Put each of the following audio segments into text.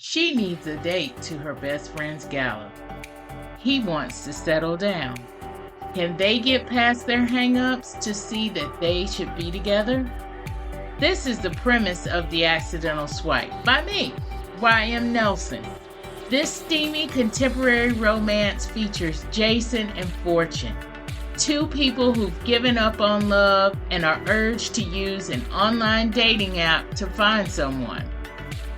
She needs a date to her best friend's gala. He wants to settle down. Can they get past their hang-ups to see that they should be together? This is the premise of The Accidental Swipe by me, Y.M. Nelson. This steamy contemporary romance features Jason and Fortune, two people who've given up on love and are urged to use an online dating app to find someone.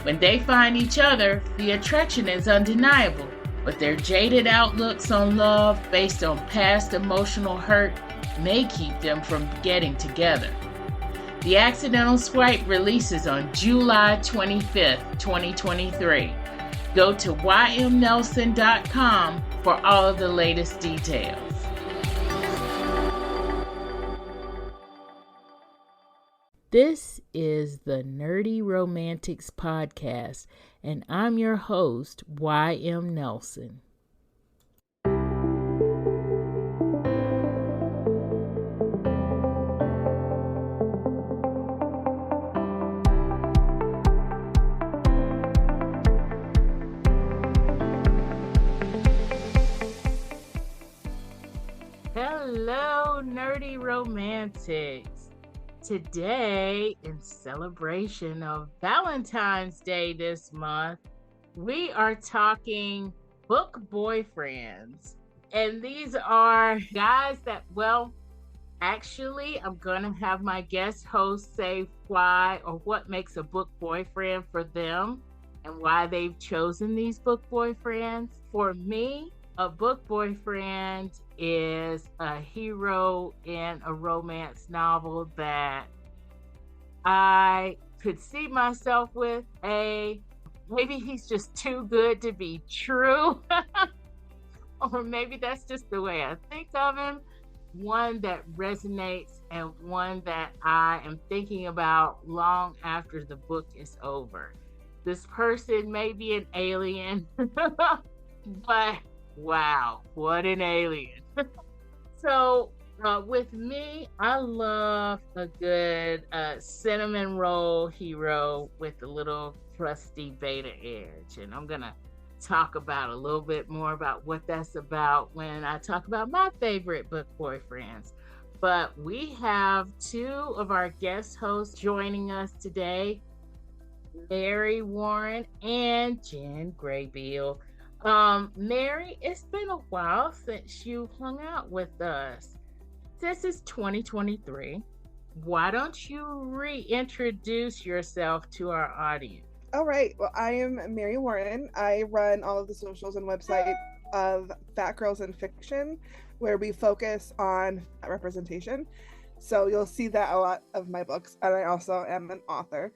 When they find each other, the attraction is undeniable, but their jaded outlooks on love based on past emotional hurt may keep them from getting together. The Accidental Swipe releases on July 25th, 2023. Go to ymnelson.com for all of the latest details. This is the Nerdy Romantics Podcast, and I'm your host, Y.M. Nelson. Hello, Nerdy Romantics. Today, in celebration of Valentine's Day this month, we are talking book boyfriends. And these are guys that, well, actually, I'm going to have my guest host say why or what makes a book boyfriend for them and why they've chosen these book boyfriends. For me, a book boyfriend is a hero in a romance novel that I could see myself with. Maybe he's just too good to be true. Or maybe that's just the way I think of him. One that resonates and one that I am thinking about long after the book is over. This person may be an alien, but wow, what an alien. So with me, I love a good cinnamon roll hero with a little crusty beta edge. And I'm going to talk about a little bit more about what that's about when I talk about my favorite book boyfriends. But we have two of our guest hosts joining us today, Mary Warren and Jen Graybeal. Mary, it's been a while since you hung out with us. This is 2023. Why don't you reintroduce yourself to our audience? All right. Well, I am Mary Warren. I run all of the socials and website of Fat Girls in Fiction, where we focus on representation. So you'll see that a lot of my books, and I also am an author.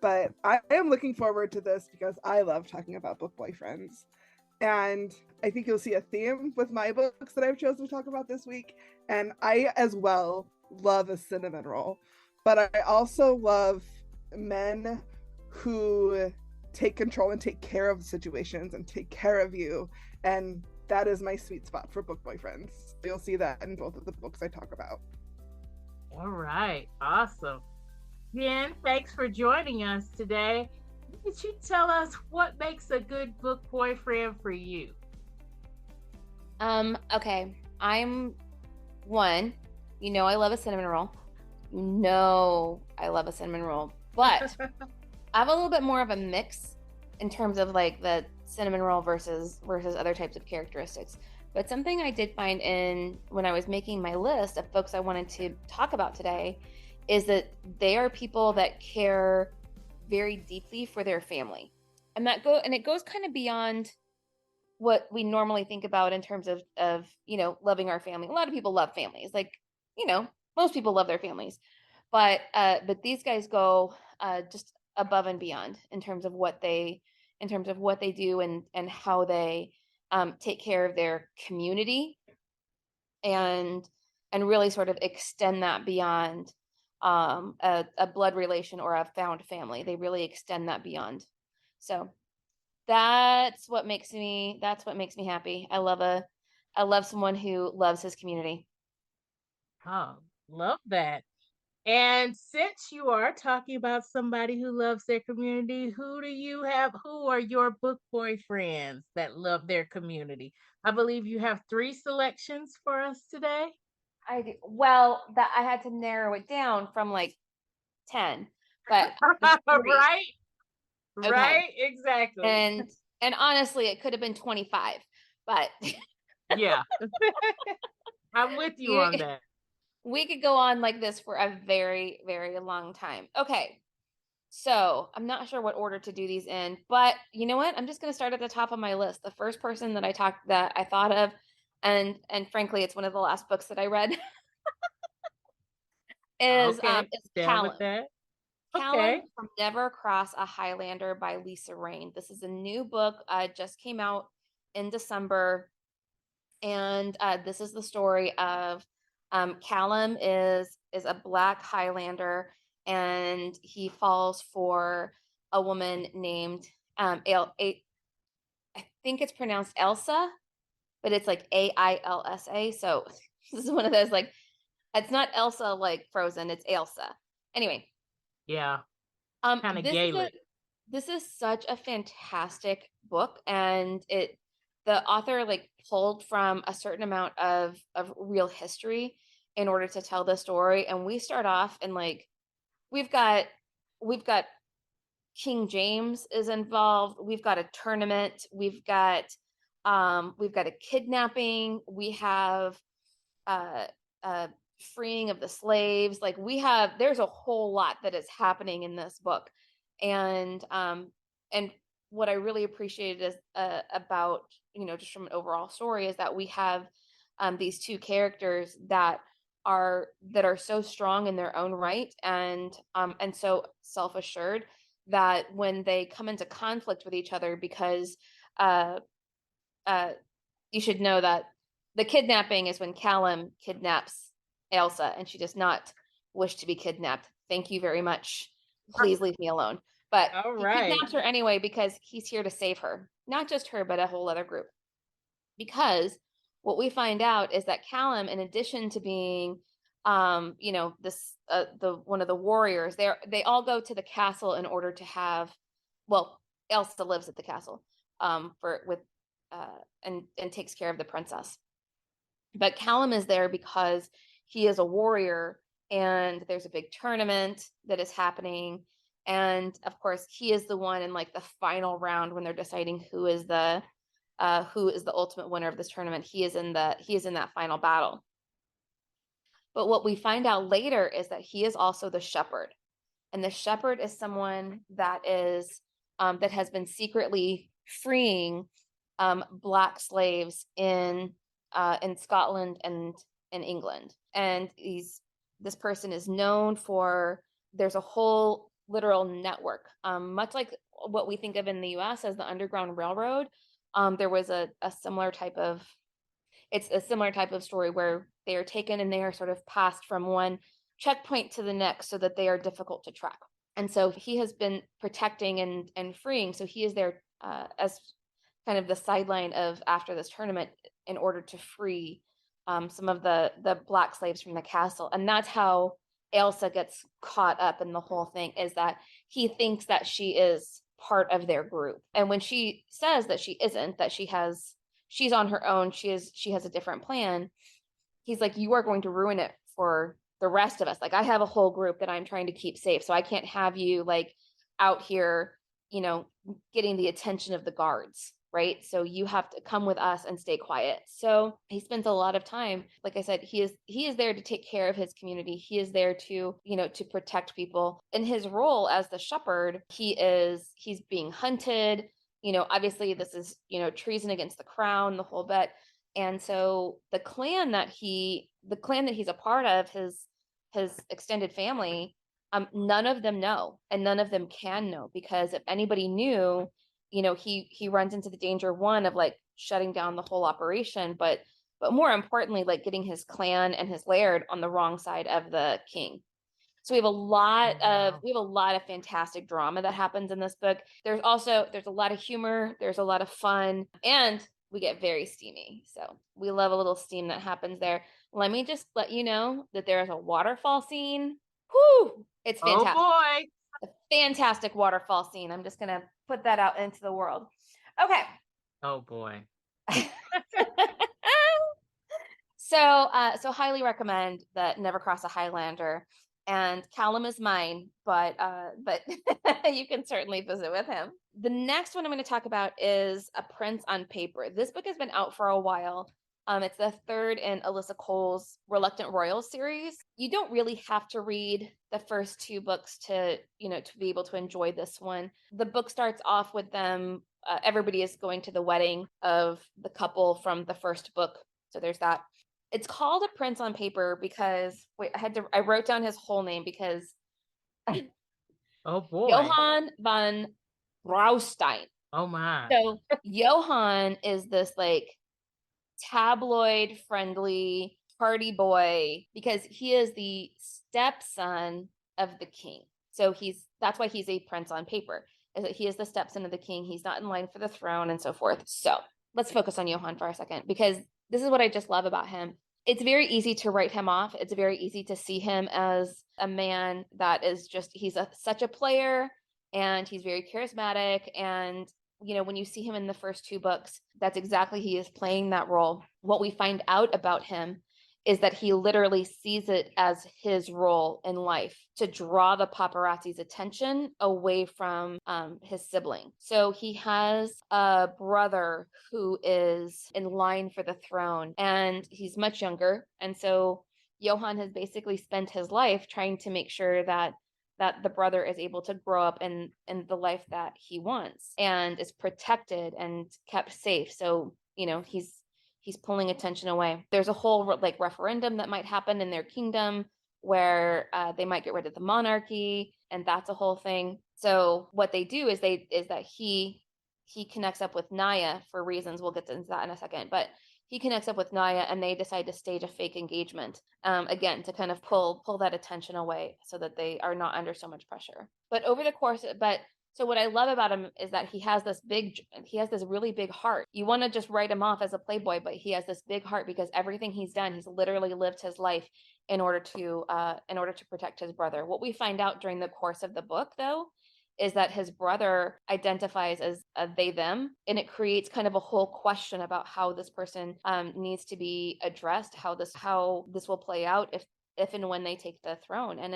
But I am looking forward to this because I love talking about book boyfriends. And I think you'll see a theme with my books that I've chosen to talk about this week. And I, as well, love a cinnamon roll. But I also love men who take control and take care of situations and take care of you. And that is my sweet spot for book boyfriends. You'll see that in both of the books I talk about. All right. Awesome. Jen, thanks for joining us today. Could you tell us what makes a good book boyfriend for you? Okay. I'm one. You know I love a cinnamon roll. You know I love a cinnamon roll. But I have a little bit more of a mix in terms of like the cinnamon roll versus other types of characteristics. But something I did find in when I was making my list of folks I wanted to talk about today is that they are people that care very deeply for their family. And it goes kind of beyond what we normally think about in terms of loving our family. A lot of people love families. Like, most people love their families. But these guys go just above and beyond in terms of what they do and how they take care of their community and really sort of extend that beyond a blood relation or a found family. They really extend that beyond. So that's what makes me happy. I love someone who loves his community. Oh, love that. And since you are talking about somebody who loves their community, who do you have? Who are your book boyfriends that love their community? I believe you have 3 selections for us today. I do. Well, that I had to narrow it down from like 10, but it's 3. Right? Okay. Right? Exactly. And honestly, it could have been 25, but Yeah. I'm with you you on that. we could go on like this for a very, very long time. Okay. So I'm not sure what order to do these in, but you know what? I'm just going to start at the top of my list. The first person that I thought of, and frankly, it's one of the last books that I read Okay. is Down with Callum. that. Callum Okay. from Never Cross a Highlander by Lisa Rayne. This is a new book. Just came out in December, and this is the story of Callum is a Black Highlander, and he falls for a woman named I think it's pronounced Elsa, but it's like Ailsa. So this is one of those like it's not Elsa like Frozen, it's Ailsa. Anyway, Yeah. Kind of this is Gaelic. such a fantastic book, and the author like pulled from a certain amount of real history in order to tell the story. And we start off and like we've got we've got King James is involved. We've got a tournament. We've got a kidnapping. We have uh, uh, freeing of the slaves. Like there's a whole lot that is happening in this book, and what I really appreciated is about just from an overall story is that we have these 2 characters that are so strong in their own right and so self-assured that when they come into conflict with each other because uh, uh, you should know that the kidnapping is when Callum kidnaps Elsa and she does not wish to be kidnapped. Thank you very much. Please leave me alone. But All he right. kidnaps her anyway because he's here to save her. Not just her, but a whole other group. Because what we find out is that Callum, in addition to being this the one of the warriors, they all go to the castle in order to have Elsa lives at the castle for with and takes care of the princess. But Callum is there because he is a warrior and there's a big tournament that is happening. And of course, he is the one in like the final round when they're deciding who is the ultimate winner of this tournament. He is in that final battle. But what we find out later is that he is also the shepherd. And the shepherd is someone that has been secretly freeing Black slaves in Scotland and in England. And this person is known for there's a whole literal network, much like what we think of in the U.S. as the Underground Railroad. There was a similar type of story where they are taken and they are sort of passed from one checkpoint to the next so that they are difficult to track. And so he has been protecting and freeing. So he is there as kind of the sideline of after this tournament in order to free some of the Black slaves from the castle. And that's how Ailsa gets caught up in the whole thing, is that he thinks that she is part of their group. And when she says that she isn't, that she's on her own, she has a different plan, he's like, you are going to ruin it for the rest of us. Like, I have a whole group that I'm trying to keep safe, so I can't have you like out here, getting the attention of the guards, right? So you have to come with us and stay quiet. So he spends a lot of time, like I said, he is there to take care of his community. He is there to, to protect people. In his role as the shepherd, he's being hunted. Obviously this is, treason against the crown, the whole bit. And so the clan that he's a part of, his extended family, none of them know, and none of them can know, because if anybody knew, he runs into the danger, one, of like shutting down the whole operation, but more importantly, like getting his clan and his laird on the wrong side of the king. So we have a lot of fantastic drama that happens in this book. There's a lot of humor, there's a lot of fun, and we get very steamy. So we love a little steam that happens there. Let me just let you know that there is a waterfall scene Whew, it's Oh fantastic. boy. A fantastic waterfall scene. I'm just going to put that out into the world. Okay. Oh boy. So highly recommend that Never Cross a Highlander. And Callum is mine, but you can certainly visit with him. The next one I'm going to talk about is A Prince on Paper. This book has been out for a while. It's the third in Alyssa Cole's Reluctant Royals series. You don't really have to read the first two books to be able to enjoy this one. The book starts off with them. Everybody is going to the wedding of the couple from the first book. So there's that. It's called A Prince on Paper because I wrote down his whole name because Oh boy. Johann von Braustein. Oh my. So Johann is this like tabloid friendly party boy because he is the stepson of the king. So that's why he's a prince on paper. Is that he is the stepson of the king. He's not in line for the throne and so forth. So let's focus on Johann for a second because this is what I just love about him. It's very easy to write him off. It's very easy to see him as a man that is such a player and he's very charismatic. And, when you see him in the first two books, that's exactly, he is playing that role. What we find out about him is that he literally sees it as his role in life to draw the paparazzi's attention away from his sibling. So he has a brother who is in line for the throne, and he's much younger. And so Johann has basically spent his life trying to make sure that the brother is able to grow up in the life that he wants and is protected and kept safe. So, he's pulling attention away. There's a whole referendum that might happen in their kingdom where they might get rid of the monarchy, and that's a whole thing. So what they do is that he connects up with Naya for reasons. We'll get into that in a second, but he connects up with Naya and they decide to stage a fake engagement, again, to kind of pull that attention away so that they are not under so much pressure. So what I love about him is that he has this really big heart. You want to just write him off as a playboy, but he has this big heart because everything he's done, he's literally lived his life in order to protect his brother. What we find out during the course of the book, though, is that his brother identifies as a they them, and it creates kind of a whole question about how this person needs to be addressed, how this will play out if and when they take the throne. And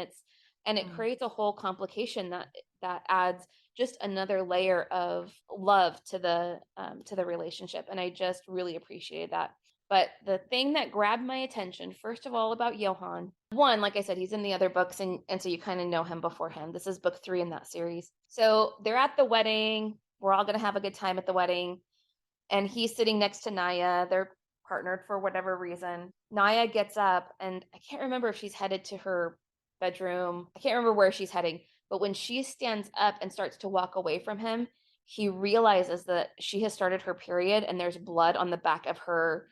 it creates a whole complication that adds just another layer of love to the relationship. And I just really appreciated that. But the thing that grabbed my attention, first of all, about Johann, one, like I said, he's in the other books, and so you kind of know him beforehand. This is book 3 in that series. So they're at the wedding. We're all going to have a good time at the wedding. And he's sitting next to Naya. They're partnered for whatever reason. Naya gets up, and I can't remember if she's headed to her bedroom. I can't remember where she's heading. But when she stands up and starts to walk away from him, he realizes that she has started her period and there's blood on the back of her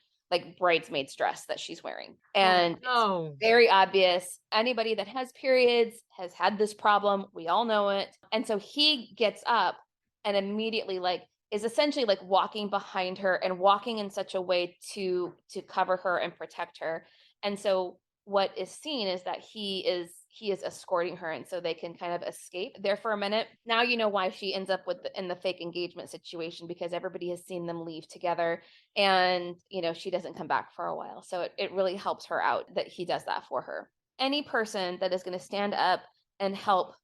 bridesmaid's dress that she's wearing. And it's very obvious. Anybody that has periods has had this problem. We all know it. And so he gets up and immediately is essentially walking behind her and walking in such a way to cover her and protect her. And so what is seen is that he is escorting her, and so they can kind of escape there for a minute. Now you know why she ends up in the fake engagement situation, because everybody has seen them leave together, and she doesn't come back for a while. So it really helps her out that he does that for her. Any person that is going to stand up and help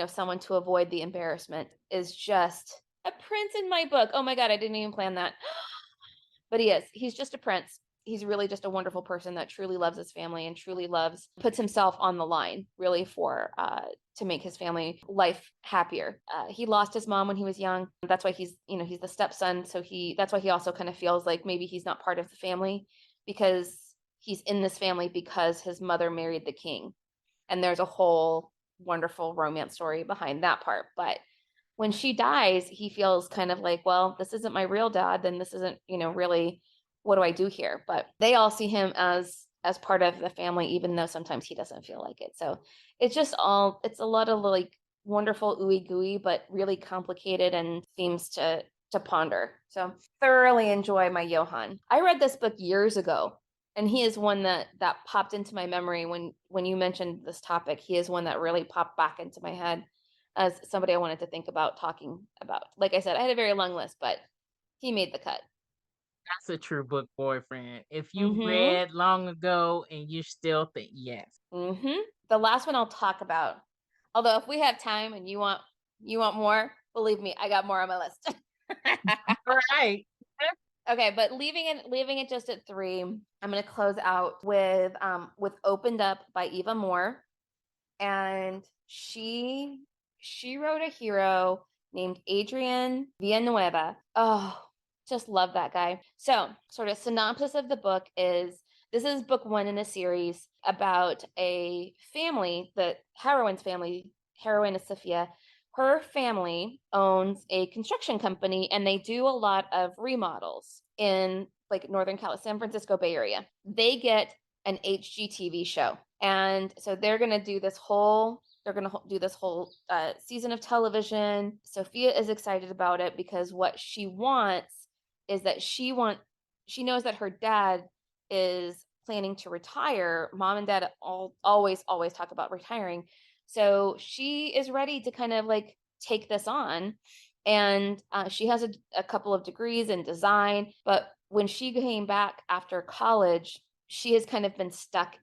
someone to avoid the embarrassment is just a prince in my book. Oh my God, I didn't even plan that. But he's just a prince. He's really just a wonderful person that truly loves his family and puts himself on the line really for to make his family life happier. He lost his mom when he was young. That's why he's the stepson. So that's why he also kind of feels like maybe he's not part of the family, because he's in this family because his mother married the king. And there's a whole wonderful romance story behind that part. But when she dies, he feels kind of like, well, this isn't my real dad. Then this isn't, really, what do I do here? But they all see him as part of the family, even though sometimes he doesn't feel like it. So it's a lot of wonderful ooey gooey, but really complicated and themes to ponder. So thoroughly enjoy my Johann. I read this book years ago, And he is one that popped into my memory when you mentioned this topic. He is one that really popped back into my head as somebody I wanted to think about talking about. Like I said, I had a very long list, but he made the cut. That's a true book boyfriend. If you Mm-hmm. read long ago and you still think yes. Mm-hmm. The last one I'll talk about. Although if we have time and you want more, believe me, I got more on my list. All right. Okay, but leaving it just at 3, I'm gonna close out with Opened Up by Eva Moore. And she wrote a hero named Adrian Villanueva. Oh, just love that guy. So, sort of synopsis of the book is this is book 1 in a series about a family, the heroine's family. Heroine is Sophia. Her family owns a construction company and they do a lot of remodels in like Northern California, San Francisco Bay Area. They get an HGTV show. And so they're going to do this whole season of television. Sophia is excited about it because what she wants is that she knows that her dad is planning to retire. Mom and dad always talk about retiring. So she is ready to kind of like take this on. And she has a couple of degrees in design, but when she came back after college, she has kind of been stuck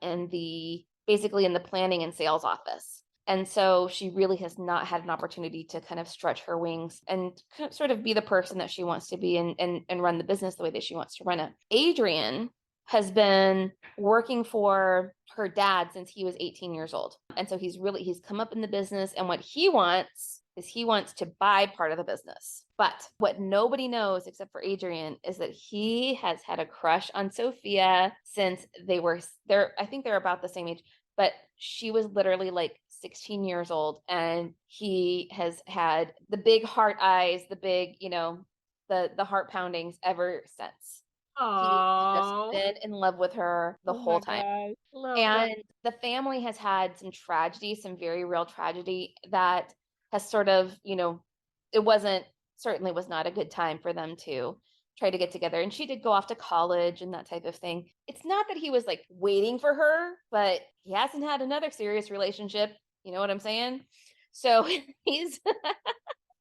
basically in the planning and sales office. And so she really has not had an opportunity to kind of stretch her wings and sort of be the person that she wants to be and run the business the way that she wants to run it. Adrian has been working for her dad since he was 18 years old. And so he's come up in the business, and what he wants is he wants to buy part of the business. But what nobody knows except for Adrian is that he has had a crush on Sophia since I think they're about the same age, but she was literally like 16 years old, and he has had the big heart eyes, the big, the heart poundings ever since. Oh, He's just been in love with her the whole time. And the family has had some tragedy, some very real tragedy that has sort of, certainly was not a good time for them to try to get together. And she did go off to college and that type of thing. It's not that he was like waiting for her, but he hasn't had another serious relationship. You know what I'm saying? So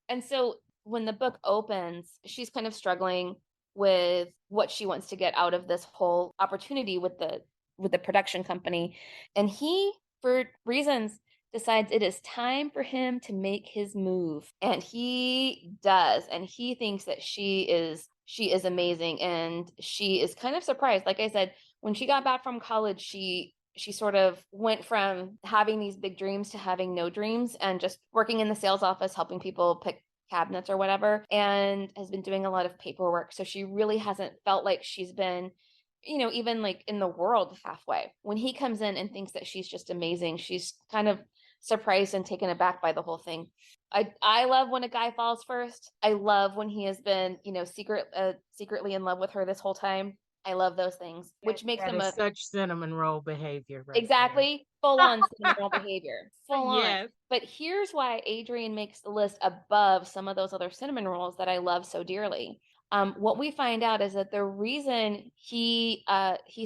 and so when the book opens, she's kind of struggling with what she wants to get out of this whole opportunity with the production company. And he, for reasons, decides it is time for him to make his move. And he does. And he thinks that she is amazing. And she is kind of surprised. Like I said, when she got back from college, she sort of went from having these big dreams to having no dreams and just working in the sales office, helping people pick cabinets or whatever, and has been doing a lot of paperwork. So she really hasn't felt like she's been, even like in the world halfway. When he comes in and thinks that she's just amazing, she's kind of surprised and taken aback by the whole thing. I love when a guy falls first. I love when he has been, secretly in love with her this whole time. I love those things, which makes them such cinnamon roll behavior. Right exactly there. full on cinnamon roll behavior, full yes. on. But here's why Adrian makes the list above some of those other cinnamon rolls that I love so dearly. What we find out is that the reason he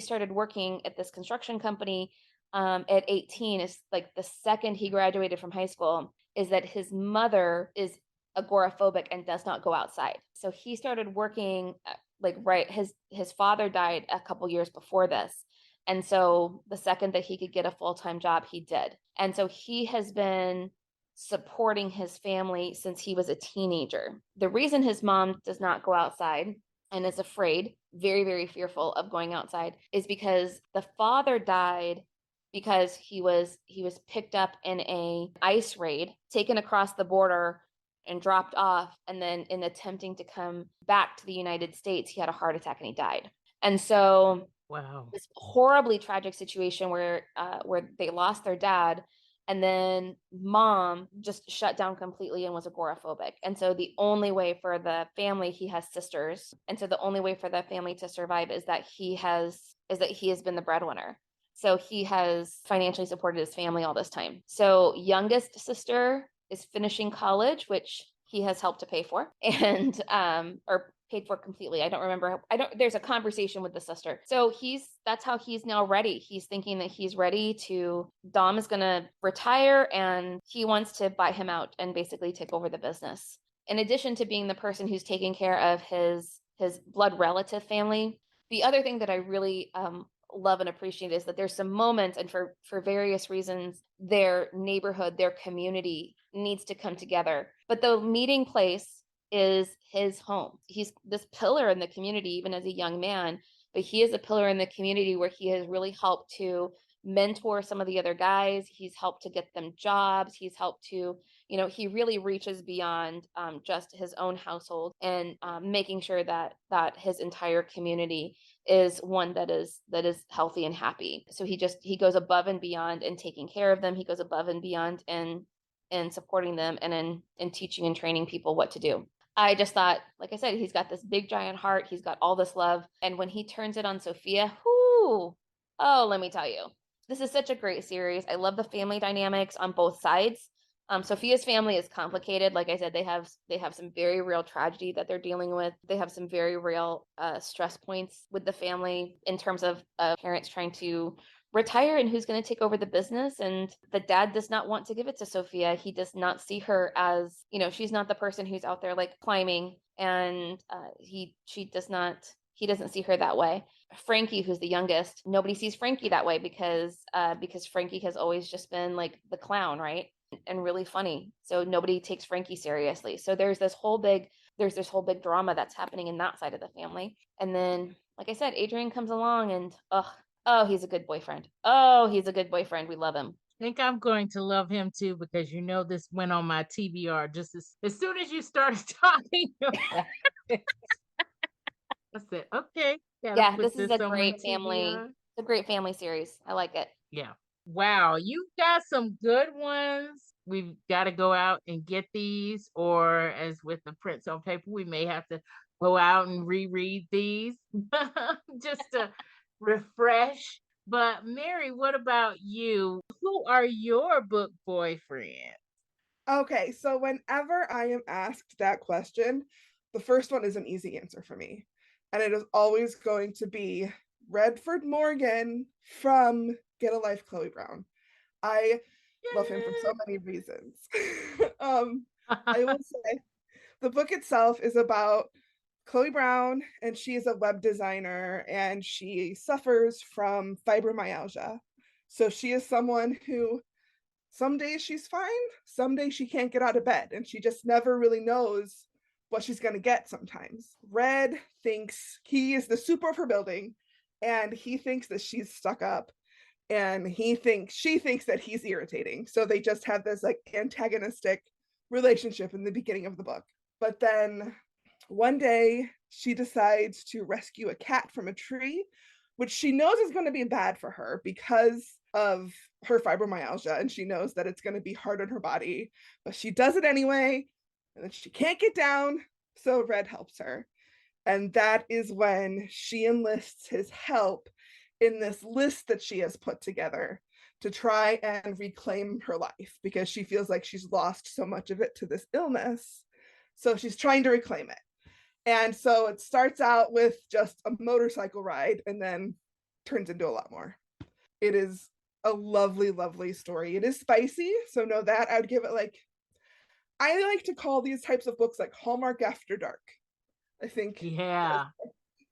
started working at this construction company at 18 is like the second he graduated from high school, is that his mother is agoraphobic and does not go outside. So he started working his father died a couple years before this. And so the second that he could get a full-time job, he did. And so he has been supporting his family since he was a teenager. The reason his mom does not go outside and is afraid, very, very fearful of going outside, is because the father died because he was picked up in a ICE raid, taken across the border and dropped off. And then in attempting to come back to the United States, he had a heart attack and he died. And so wow, this horribly tragic situation where they lost their dad, and then mom just shut down completely and was agoraphobic. And so the only way for the family, he has sisters, and so the only way for the family to survive is that he has been the breadwinner. So he has financially supported his family all this time. So youngest sister is finishing college, which he has helped to pay for, and or paid for completely. I don't remember. There's a conversation with the sister. So that's how he's now ready. He's thinking that he's ready Dom is going to retire and he wants to buy him out and basically take over the business. In addition to being the person who's taking care of his blood relative family, the other thing that I really love and appreciate is that there's some moments, and for various reasons, their neighborhood, their community needs to come together. But the meeting place is his home. He's this pillar in the community, even as a young man, but he is a pillar in the community where he has really helped to mentor some of the other guys. He's helped to get them jobs. He's helped to, he really reaches beyond just his own household and making sure that his entire community is one that is healthy and happy. So he goes above and beyond in taking care of them. He goes above and beyond in supporting them and in teaching and training people what to do. I just thought, like I said, he's got this big giant heart. He's got all this love. And when he turns it on Sophia, let me tell you, this is such a great series. I love the family dynamics on both sides. Sophia's family is complicated. Like I said, they have some very real tragedy that they're dealing with. They have some very real stress points with the family in terms of parents trying to retire and who's going to take over the business. And the dad does not want to give it to Sophia. He does not see her as, she's not the person who's out there like climbing, and he doesn't see her that way. Frankie, who's the youngest, nobody sees Frankie that way because Frankie has always just been like the clown, right? And really funny. So nobody takes Frankie seriously. So there's this whole big drama that's happening in that side of the family. And then, like I said, Adrian comes along and he's a good boyfriend. He's a good boyfriend. We love him. I think I'm going to love him too, because this went on my TBR just as soon as you started talking about it. I said, okay. Yeah, this is a great family. It's a great family series. I like it. Yeah. Wow, you got some good ones. We've got to go out and get these, or as with the prints on paper, we may have to go out and reread these just to refresh. But Mary, what about you? Who are your book boyfriends? Okay, so whenever I am asked that question, the first one is an easy answer for me. And it is always going to be Redford Morgan from Get a Life, Chloe Brown. I love him for so many reasons. I will say the book itself is about Chloe Brown, and she is a web designer and she suffers from fibromyalgia. So she is someone who some days she's fine, some days she can't get out of bed, and she just never really knows what she's going to get sometimes. Red thinks he is the super of her building, and he thinks that she's stuck up, and she thinks that he's irritating. So they just have this like antagonistic relationship in the beginning of the book. But then one day she decides to rescue a cat from a tree, which she knows is going to be bad for her because of her fibromyalgia, and she knows that it's going to be hard on her body, but she does it anyway, and then she can't get down, so Red helps her. And that is when she enlists his help in this list that she has put together to try and reclaim her life, because she feels like she's lost so much of it to this illness. So she's trying to reclaim it. And so it starts out with just a motorcycle ride and then turns into a lot more. It is a lovely, lovely story. It is spicy, so know that. I would give it I like to call these types of books like Hallmark After Dark. I think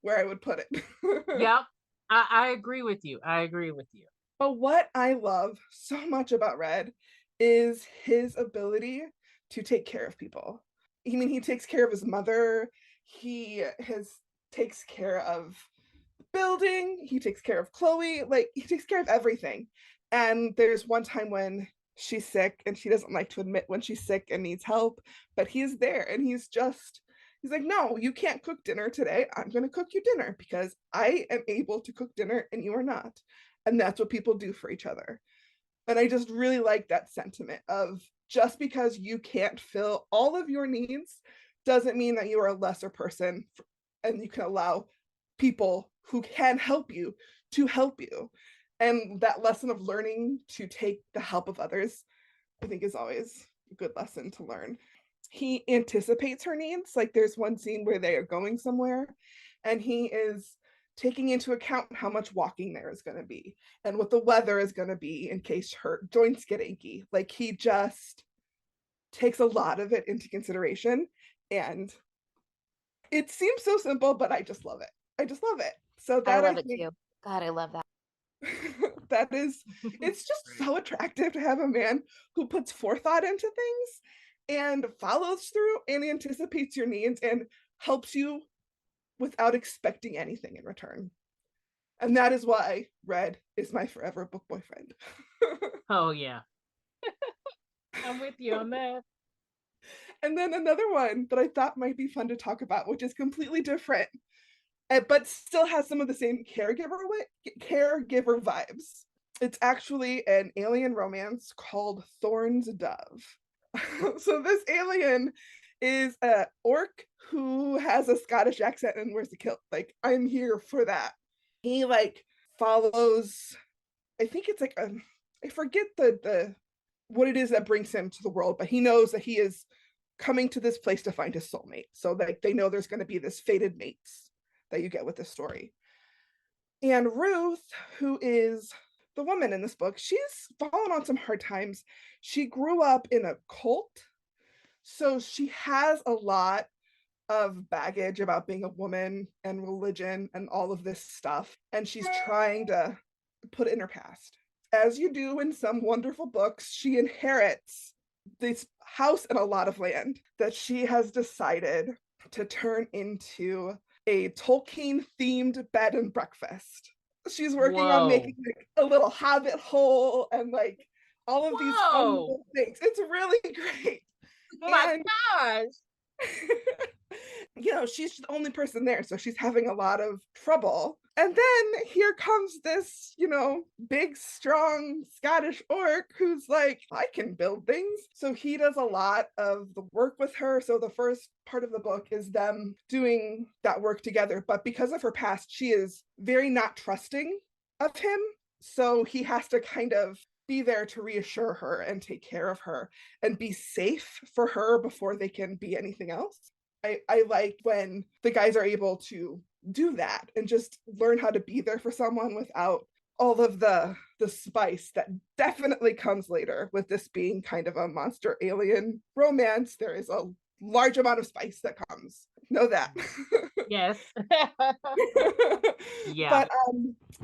where I would put it. Yep. I agree with you. But what I love so much about Red is his ability to take care of people. He takes care of his mother. He takes care of the building. He takes care of Chloe. He takes care of everything. And there's one time when she's sick and she doesn't like to admit when she's sick and needs help, but he's there and he's like, no, you can't cook dinner today. I'm going to cook you dinner because I am able to cook dinner and you are not. And that's what people do for each other. And I just really like that sentiment of just because you can't fill all of your needs doesn't mean that you are a lesser person, and you can allow people who can help you to help you. And that lesson of learning to take the help of others, I think, is always a good lesson to learn. he anticipates her needs. Like there's one scene where they are going somewhere and he is taking into account how much walking there is going to be and what the weather is going to be in case her joints get achy. Like he just takes a lot of it into consideration, and it seems so simple, but I just love it. I just love it. So that I love it too. God, I love that. that is, it's just so attractive to have a man who puts forethought into things and follows through and anticipates your needs and helps you without expecting anything in return. And that is why Red is my forever book boyfriend. Oh yeah. I'm with you on that. And then another one that I thought might be fun to talk about, which is completely different, but still has some of the same caregiver vibes. It's actually an alien romance called Thorn's Dove. So this alien is a orc who has a Scottish accent and wears a kilt. Like, I'm here for that. He like follows, I think it's like I forget the what it is that brings him to the world, but he knows that he is coming to this place to find his soulmate. So like they know there's going to be this fated mates that you get with this story. And Ruth, who is the woman in this book, she's fallen on some hard times. She grew up in a cult, so she has a lot of baggage about being a woman and religion and all of this stuff, and she's trying to put it in her past. As you do in some wonderful books, she inherits this house and a lot of land that she has decided to turn into a Tolkien themed bed and breakfast. She's working on making like a little hobbit hole and like all of these fun little things. It's really great. Oh my gosh. You know, she's the only person there, so she's having a lot of trouble. And then here comes this, you know, big, strong Scottish orc who's like, I can build things. So he does a lot of the work with her. So the first part of the book is them doing that work together. But because of her past, she is very not trusting of him. So he has to kind of be there to reassure her and take care of her and be safe for her before they can be anything else. I like when the guys are able to do that and just learn how to be there for someone without all of the spice that definitely comes later. With this being kind of a monster alien romance, there is a large amount of spice that comes. Know that. Yes. Yeah. But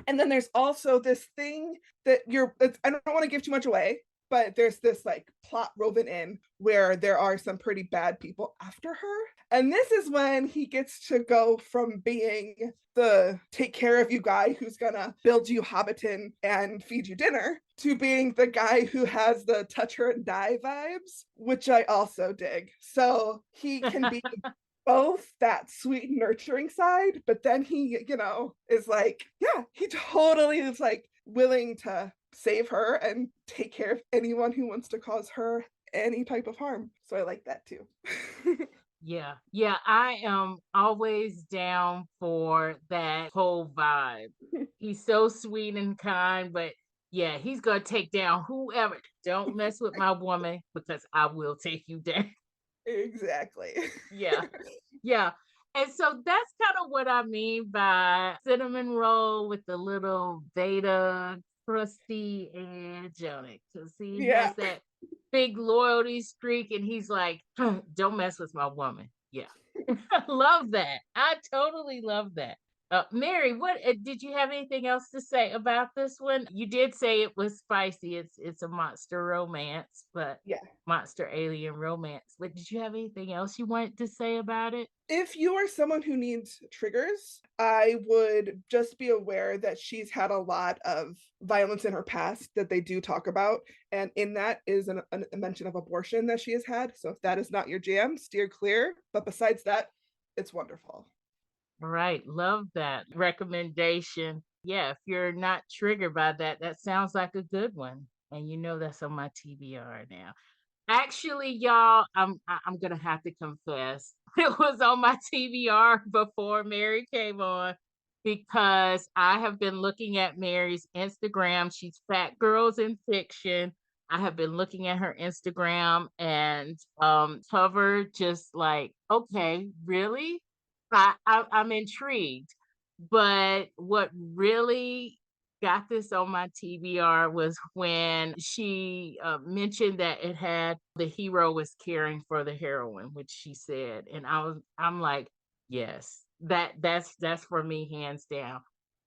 and then there's also this thing that I don't want to give too much away, but there's this like plot woven in where there are some pretty bad people after her. And this is when he gets to go from being the take care of you guy who's gonna build you Hobbiton and feed you dinner to being the guy who has the touch her and die vibes, which I also dig. So he can be both that sweet nurturing side, but then he, you know, is like, yeah, he totally is like willing to save her and take care of anyone who wants to cause her any type of harm. So I like that too. Yeah. I am always down for that whole vibe. He's so sweet and kind, but yeah, he's gonna take down whoever. Don't mess with my woman because I will take you down. Exactly. Yeah. And so that's kind of what I mean by cinnamon roll with the little Veda crusty edge on it. Because he has that big loyalty streak and he's like, don't mess with my woman. Yeah. I love that. I totally love that. Mary, what did you have anything else to say about this one? You did say it was spicy. It's a monster romance, but monster alien romance. But did you have anything else you wanted to say about it? If you are someone who needs triggers, I would just be aware that she's had a lot of violence in her past that they do talk about. And in that is a mention of abortion that she has had. So if that is not your jam, steer clear. But besides that, it's wonderful. Right. Love that recommendation. Yeah, if you're not triggered by that, that sounds like a good one. And you know that's on my TBR now. Actually, y'all, I'm gonna have to confess. It was on my TBR before Mary came on because I have been looking at Mary's Instagram. She's Fat Girls in Fiction. I have been looking at her Instagram and cover just like, okay, really? I'm intrigued. But what really got this on my TBR was when she mentioned that it had the hero was caring for the heroine, which she said, and I'm like, yes, that's for me hands down.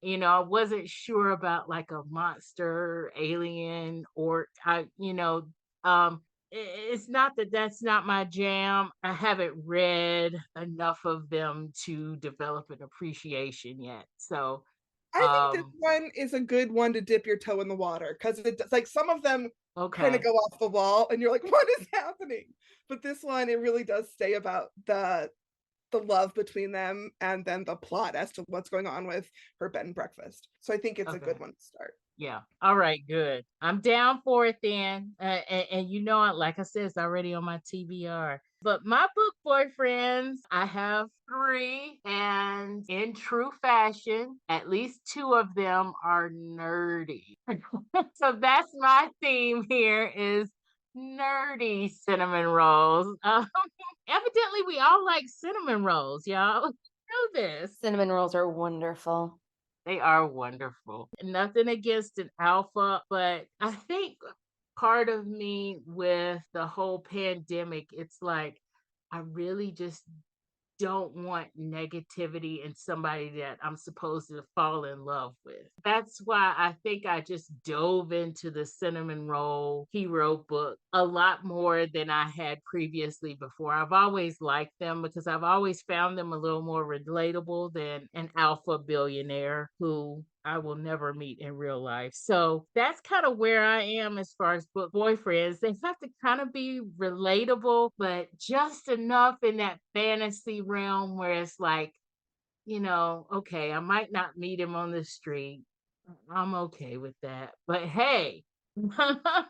I wasn't sure about like a monster, alien, or um, it's not that that's not my jam. I haven't read enough of them to develop an appreciation yet. So, I think this one is a good one to dip your toe in the water because it's like some of them kind of okay, go off the wall and you're like, what is happening? But this one, it really does stay about the love between them and then the plot as to what's going on with her bed and breakfast. So I think it's a okay. good one to start. Yeah. All right. Good. I'm down for it then. And like I said, it's already on my TBR. But my book boyfriends, I have three, and in true fashion, at least two of them are nerdy. So that's my theme here is nerdy cinnamon rolls. Evidently, we all like cinnamon rolls, y'all. Know this. Cinnamon rolls are wonderful. They are wonderful. Nothing against an alpha, but I think part of me with the whole pandemic, it's like I really just don't want negativity in somebody that I'm supposed to fall in love with. That's why I think I just dove into the cinnamon roll hero book a lot more than I had previously before. I've always liked them because I've always found them a little more relatable than an alpha billionaire who I will never meet in real life. So that's kind of where I am as far as book boyfriends. They have to kind of be relatable, but just enough in that fantasy realm where it's like, okay, I might not meet him on the street. I'm okay with that. But hey,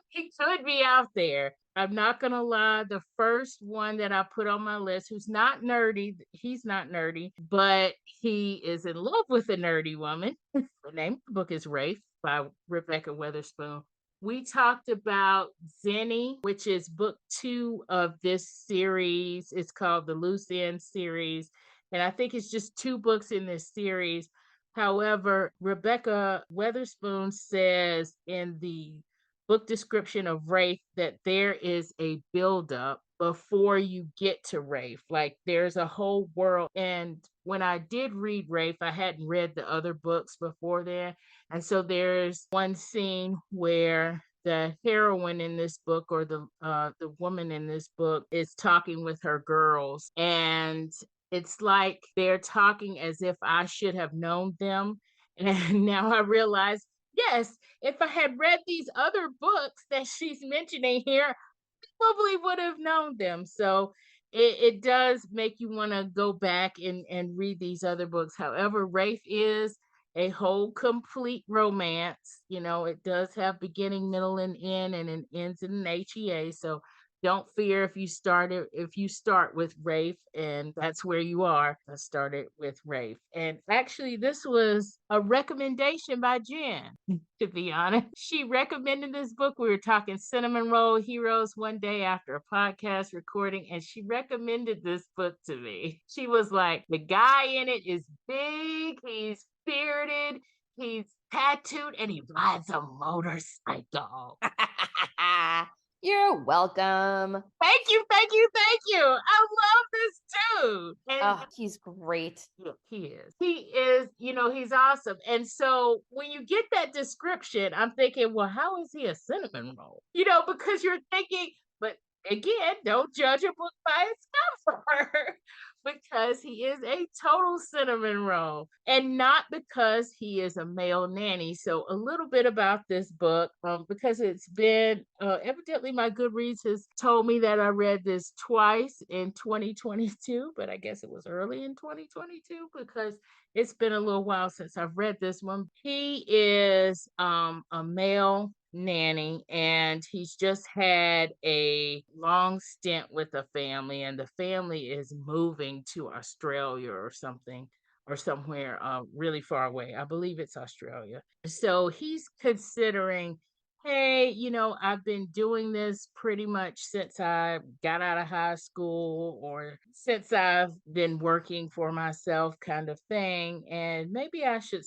he could be out there. I'm not gonna lie. The first one that I put on my list, who's not nerdy, he's not nerdy, but he is in love with a nerdy woman. The name of the book is Rafe by Rebekah Weatherspoon. We talked about Zenny, which is book 2 of this series. It's called the Loose End series. And I think it's just 2 books in this series. However, Rebekah Weatherspoon says in the book description of Rafe that there is a buildup before you get to Rafe. Like there's a whole world. And when I did read Rafe, I hadn't read the other books before then. And so there's one scene where the heroine in this book, or the woman in this book, is talking with her girls, and it's like they're talking as if I should have known them. And now I realize, yes, if I had read these other books that she's mentioning here, probably would have known them. So it does make you want to go back and read these other books. However, Rafe is a whole complete romance. It does have beginning, middle, and end, and it ends in an HEA. So don't fear if you start with Rafe and that's where you are. I started with Rafe. And actually this was a recommendation by Jen, to be honest. She recommended this book. We were talking cinnamon roll heroes one day after a podcast recording, and she recommended this book to me. She was like, the guy in it is big, he's spirited, he's tattooed, and he rides a motorcycle. You're welcome. Thank you, thank you, thank you. I love this dude. And he's great. he is. He is, he's awesome. And so when you get that description, I'm thinking, well, how is he a cinnamon roll? Because you're thinking, but again, don't judge a book by its cover. Because he is a total cinnamon roll, and not because he is a male nanny. So a little bit about this book, because it's been evidently my Goodreads has told me that I read this twice in 2022, but I guess it was early in 2022 because it's been a little while since I've read this one. He is a male nanny, and he's just had a long stint with a family, and the family is moving to Australia or something, or somewhere really far away. I believe it's Australia. So he's considering, hey, I've been doing this pretty much since I got out of high school or since I've been working for myself, kind of thing. And maybe I should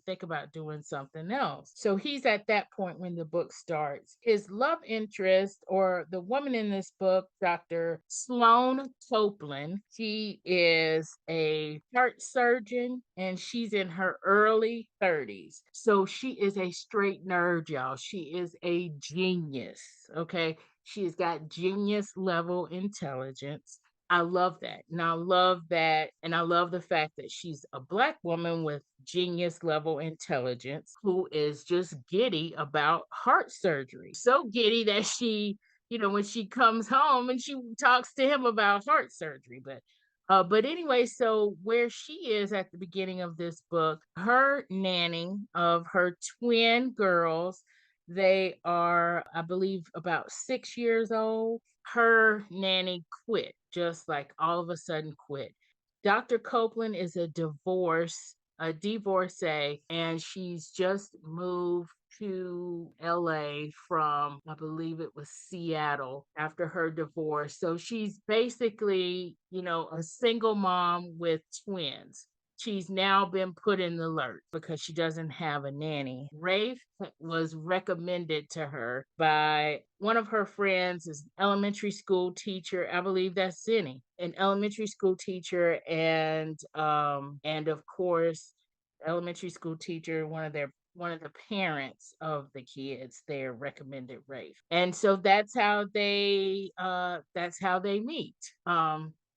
think about doing something else. So he's at that point when the book starts. His love interest, or the woman in this book, Dr. Sloane Copeland, she is a heart surgeon and she's in her early 30s. So she is a straight nerd, y'all. She is a genius. Okay. She's got genius level intelligence. I love that. And I love that. And I love the fact that she's a Black woman with genius level intelligence who is just giddy about heart surgery. So giddy that when she comes home and she talks to him about heart surgery. But anyway, so where she is at the beginning of this book, her nanny of her twin girls, they are, I believe, about 6 years old. Her nanny quit, just like all of a sudden quit. Dr. Copeland is a divorcee, and she's just moved to LA from, I believe it was Seattle, after her divorce. So she's basically, a single mom with twins. She's now been put in the lurch because she doesn't have a nanny. Rafe was recommended to her by one of her friends, is an elementary school teacher. I believe that's Zinni, an elementary school teacher, and of course, elementary school teacher, one of the parents of the kids there recommended Rafe. And so that's how they meet.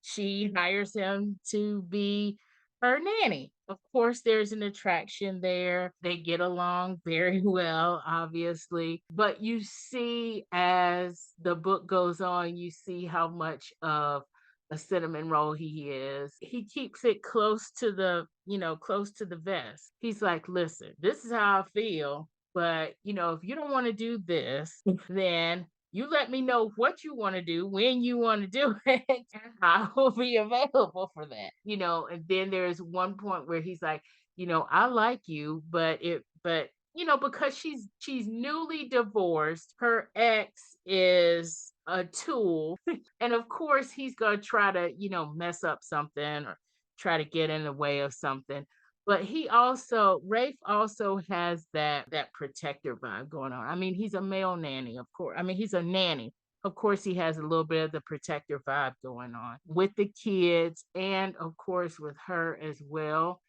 She hires him to be her nanny. Of course, there's an attraction there. They get along very well, obviously. But you see, as the book goes on, you see how much of a cinnamon roll he is. He keeps it close to the vest. He's like, listen, this is how I feel. But, if you don't want to do this, then you let me know what you want to do, when you want to do it, and I will be available for that. And then there's one point where he's like, I like you, but because she's newly divorced, her ex is a tool. And of course he's gonna try to, mess up something or try to get in the way of something. But Rafe also has that protector vibe going on. I mean, he's a male nanny, of course. I mean, he's a nanny. Of course, he has a little bit of the protector vibe going on with the kids and of course with her as well.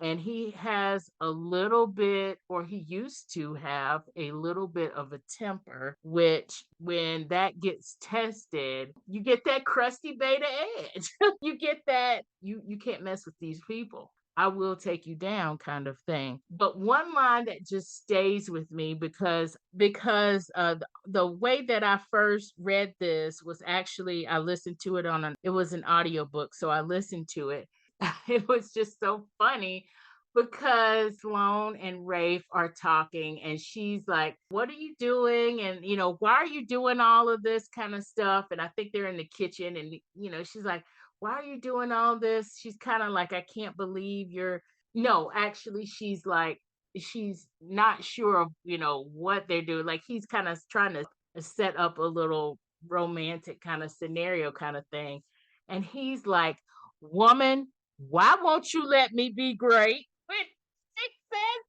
And he has a little bit, or he used to have a little bit of a temper, which when that gets tested, you get that crusty beta edge. You get that you can't mess with these people. I will take you down kind of thing. But one line that just stays with me because the way that I first read this was actually I listened to it it was an audiobook, so I listened to it. It was just so funny because Sloan and Rafe are talking and she's like, what are you doing? And, why are you doing all of this kind of stuff? And I think they're in the kitchen and, she's like, why are you doing all this? She's kind of like, I can't believe you're, no, actually, she's like, she's not sure of, what they're doing. Like he's kind of trying to set up a little romantic kind of scenario kind of thing. And he's like, woman, why won't you let me be great? When he says,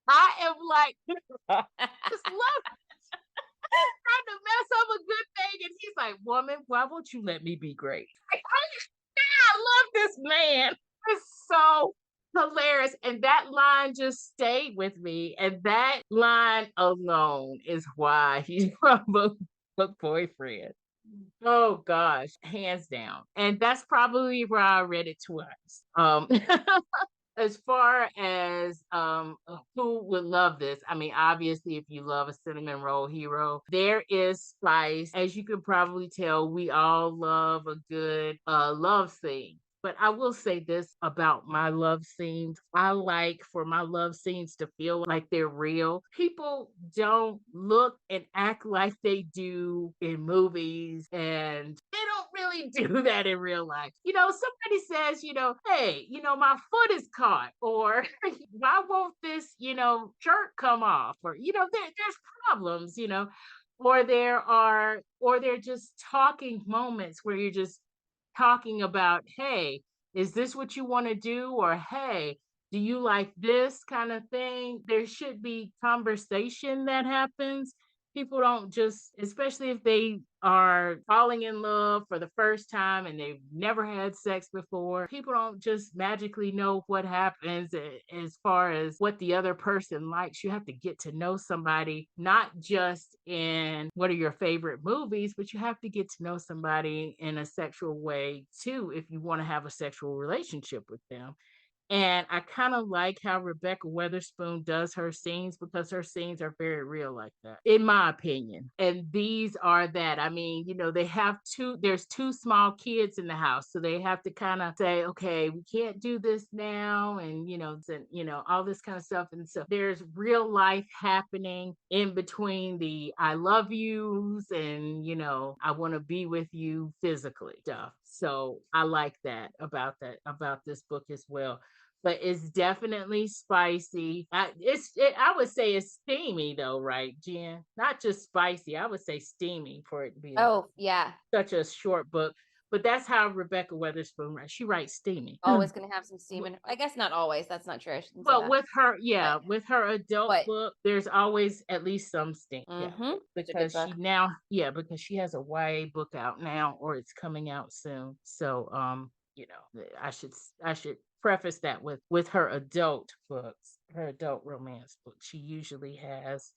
I am like, just love trying to mess up a good thing. And he's like, woman, why won't you let me be great? Like, I love this man. It's so hilarious. And that line just stayed with me. And that line alone is why he's my book boyfriend. Oh gosh, hands down. And that's probably why I read it twice. As far as who would love this, I mean, obviously, if you love a cinnamon roll hero, there is spice. As you can probably tell, we all love a good love scene. But I will say this about my love scenes. I like for my love scenes to feel like they're real. People don't look and act like they do in movies, and they don't really do that in real life. Somebody says, hey, my foot is caught, or why won't this, shirt come off? Or, there's problems, or they're just talking moments where you're just talking about, hey, is this what you want to do? Or, hey, do you like this kind of thing? There should be conversation that happens. People don't just, especially if they are falling in love for the first time and they've never had sex before, people don't just magically know what happens as far as what the other person likes. You have to get to know somebody, not just in what are your favorite movies, but you have to get to know somebody in a sexual way too, if you want to have a sexual relationship with them. And I kind of like how Rebekah Weatherspoon does her scenes, because her scenes are very real like that, in my opinion. And these are that. I mean, there's two small kids in the house. So they have to kind of say, okay, we can't do this now. And, all this kind of stuff. And so there's real life happening in between the I love yous and, I want to be with you physically stuff. So I like that about this book as well, but it's definitely spicy. I would say it's steamy though, right, Jen? Not just spicy. I would say steamy for it to be Oh, yeah. such a short book. But that's how Rebekah Weatherspoon writes. She writes steamy. Always going to have some steam in it. I guess not always. That's not true. I shouldn't say Well, that. with her adult book, there's always at least some steam. Mm-hmm. Yeah, because because she has a YA book out now, or it's coming out soon. So, I should preface that with her adult books, her adult romance books. She usually has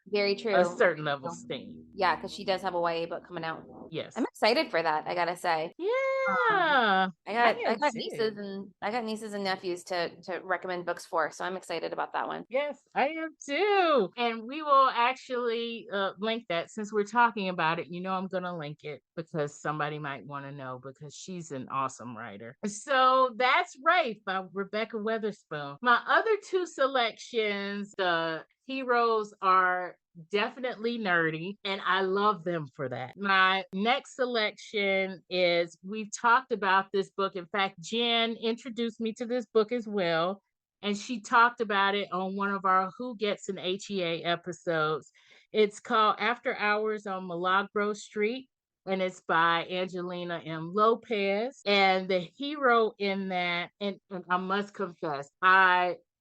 very true a certain level of steam. Yeah, because she does have a YA book coming out. Yes, I'm excited for that. I gotta say. Yeah, I got nieces and nephews to recommend books for, so I'm excited about that one. Yes, I am too. And we will actually link that, since we're talking about it. I'm going to link it because somebody might want to know, because she's an awesome writer. So that's Rafe by Rebekah Weatherspoon. My other two selections, the heroes are definitely nerdy, and I love them for that. My next selection is, we've talked about this book. In fact, Jen introduced me to this book as well, and she talked about it on one of our Who Gets an HEA episodes. It's called After Hours on Milagro Street, and it's by Angelina M. Lopez. And the hero in that, and I must confess,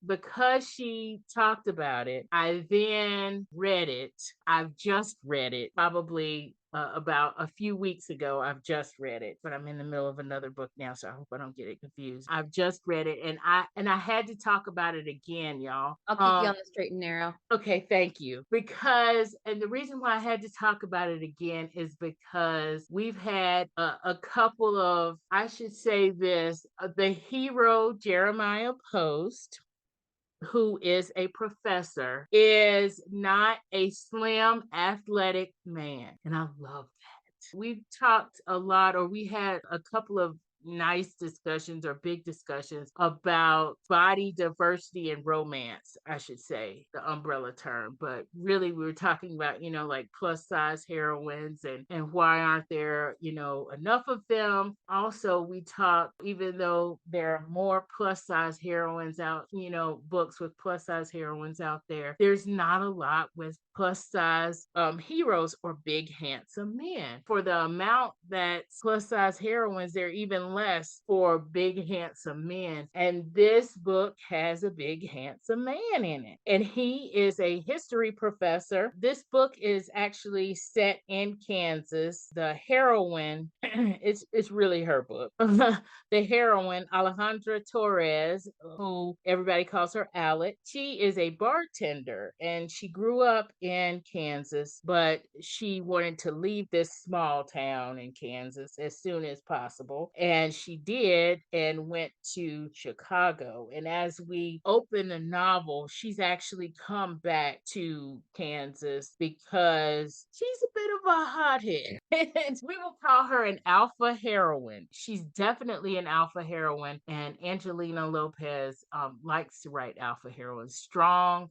because she talked about it, I then read it. I've just read it, probably about a few weeks ago. I've just read it, but I'm in the middle of another book now, so I hope I don't get it confused. I've just read it, and I had to talk about it again, y'all. I'll keep you on the straight and narrow. Okay, thank you. And the reason why I had to talk about it again is because we've had a couple of, I should say this, the hero Jeremiah Post, who is a professor, is not a slim, athletic man. And I love that. We've talked a lot, or we had a couple of nice discussions, or big discussions, about body diversity and romance, I should say, the umbrella term. But really, we were talking about, like plus size heroines, and why aren't there, enough of them. Also, we talked, even though there are more plus size heroines out, books with plus size heroines out there, there's not a lot with plus size heroes or big handsome men. For the amount that's plus size heroines, they're even less for big handsome men. And this book has a big handsome man in it, and he is a history professor. This book is actually set in Kansas. The heroine, it's really her book. The heroine, Alejandra Torres, who everybody calls her Alec, she is a bartender, and she grew up in Kansas, but she wanted to leave this small town in Kansas as soon as possible. And And she did and went to Chicago. And as we open the novel, she's actually come back to Kansas because she's a bit of a hothead. And we will call her an alpha heroine. She's definitely an alpha heroine. And Angelina Lopez likes to write alpha heroines. Strong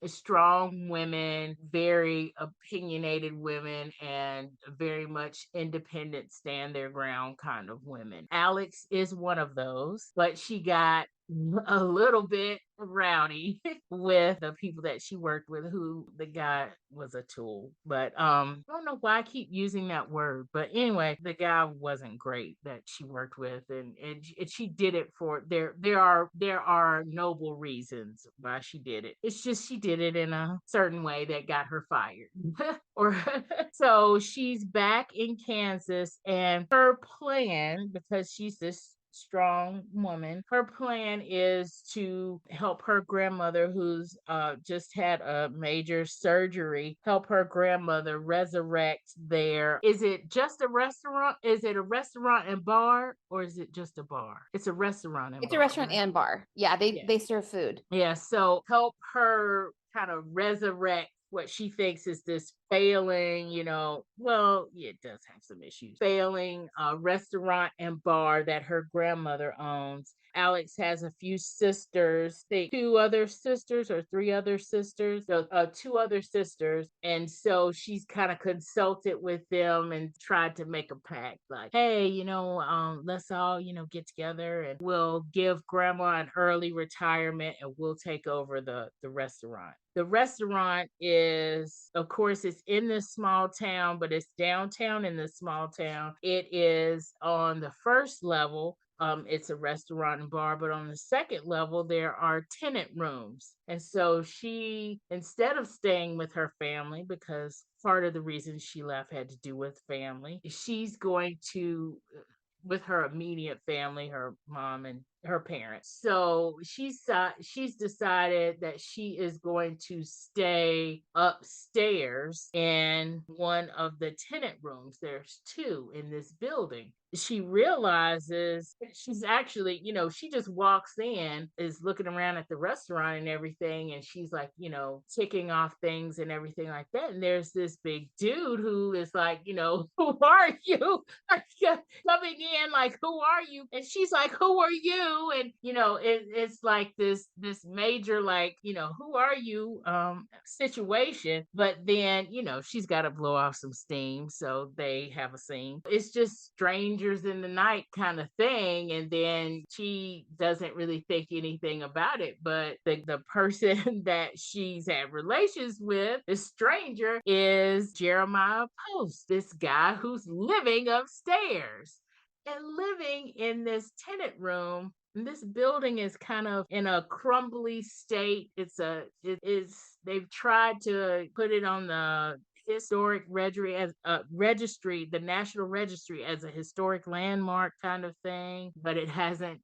women, very opinionated women, and very much independent, stand their ground kind of women. Alex is one of those, but she got a little bit rowdy with the people that she worked with, who the guy was a tool. But I don't know why I keep using that word, but anyway, the guy wasn't great that she worked with, and she did it for there are noble reasons why she did it. It's just she did it in a certain way that got her fired. Or so she's back in Kansas, and her plan, because she's this strong woman, her plan is to help her grandmother, who's just had a major surgery, help her grandmother resurrect their, is it just a restaurant, is it a restaurant and bar, or is it just a bar? It's a restaurant and It's bar, a restaurant right? and bar. Yeah, they serve food. Yeah, so help her kind of resurrect what she thinks is this failing, well, yeah, it does have some issues, failing restaurant and bar that her grandmother owns. Alex has a few sisters, two other sisters or three other sisters, so, two other sisters. And so she's kind of consulted with them and tried to make a pact like, hey, let's all, get together and we'll give grandma an early retirement and we'll take over the restaurant. The restaurant is, of course, it's in this small town, but it's downtown in this small town. It is on the first level. It's a restaurant and bar, but on the second level, there are tenant rooms. And so she, instead of staying with her family, because part of the reason she left had to do with family, she's going to, with her immediate family, her mom and her parents. So she's decided that she is going to stay upstairs in one of the tenant rooms. There's two in this building. She realizes she's actually, she just walks in, is looking around at the restaurant and everything, and she's like, ticking off things and everything like that. And there's this big dude who is like, who are you? Coming in like, who are you? And she's like, who are you? And it's like this major, like, who are you situation. But then she's got to blow off some steam, so they have a scene. It's just strangers in the night kind of thing, and then she doesn't really think anything about it. But the person that she's had relations with, the stranger, is Jeremiah Post, this guy who's living upstairs and living in this tenant room. And this building is kind of in a crumbly state. They've tried to put it on the historic registry as registry, the National Registry, as a historic landmark kind of thing, but it hasn't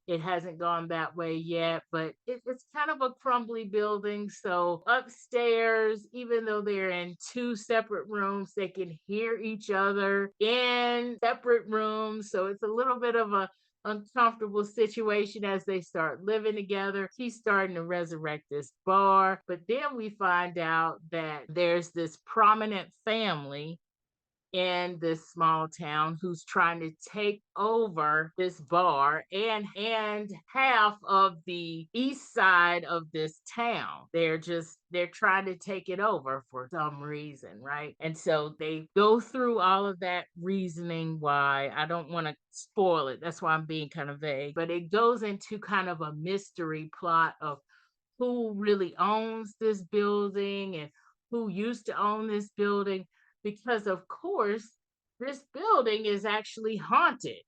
gone that way yet. But it's kind of a crumbly building. So upstairs, even though they're in two separate rooms, they can hear each other in separate rooms. So it's a little bit of a uncomfortable situation as they start living together. She's starting to resurrect this bar, but then we find out that there's this prominent family in this small town who's trying to take over this bar and half of the east side of this town. They're trying to take it over for some reason, right? And so they go through all of that reasoning why. I don't want to spoil it, that's why I'm being kind of vague, but it goes into kind of a mystery plot of who really owns this building and who used to own this building, because of course this building is actually haunted.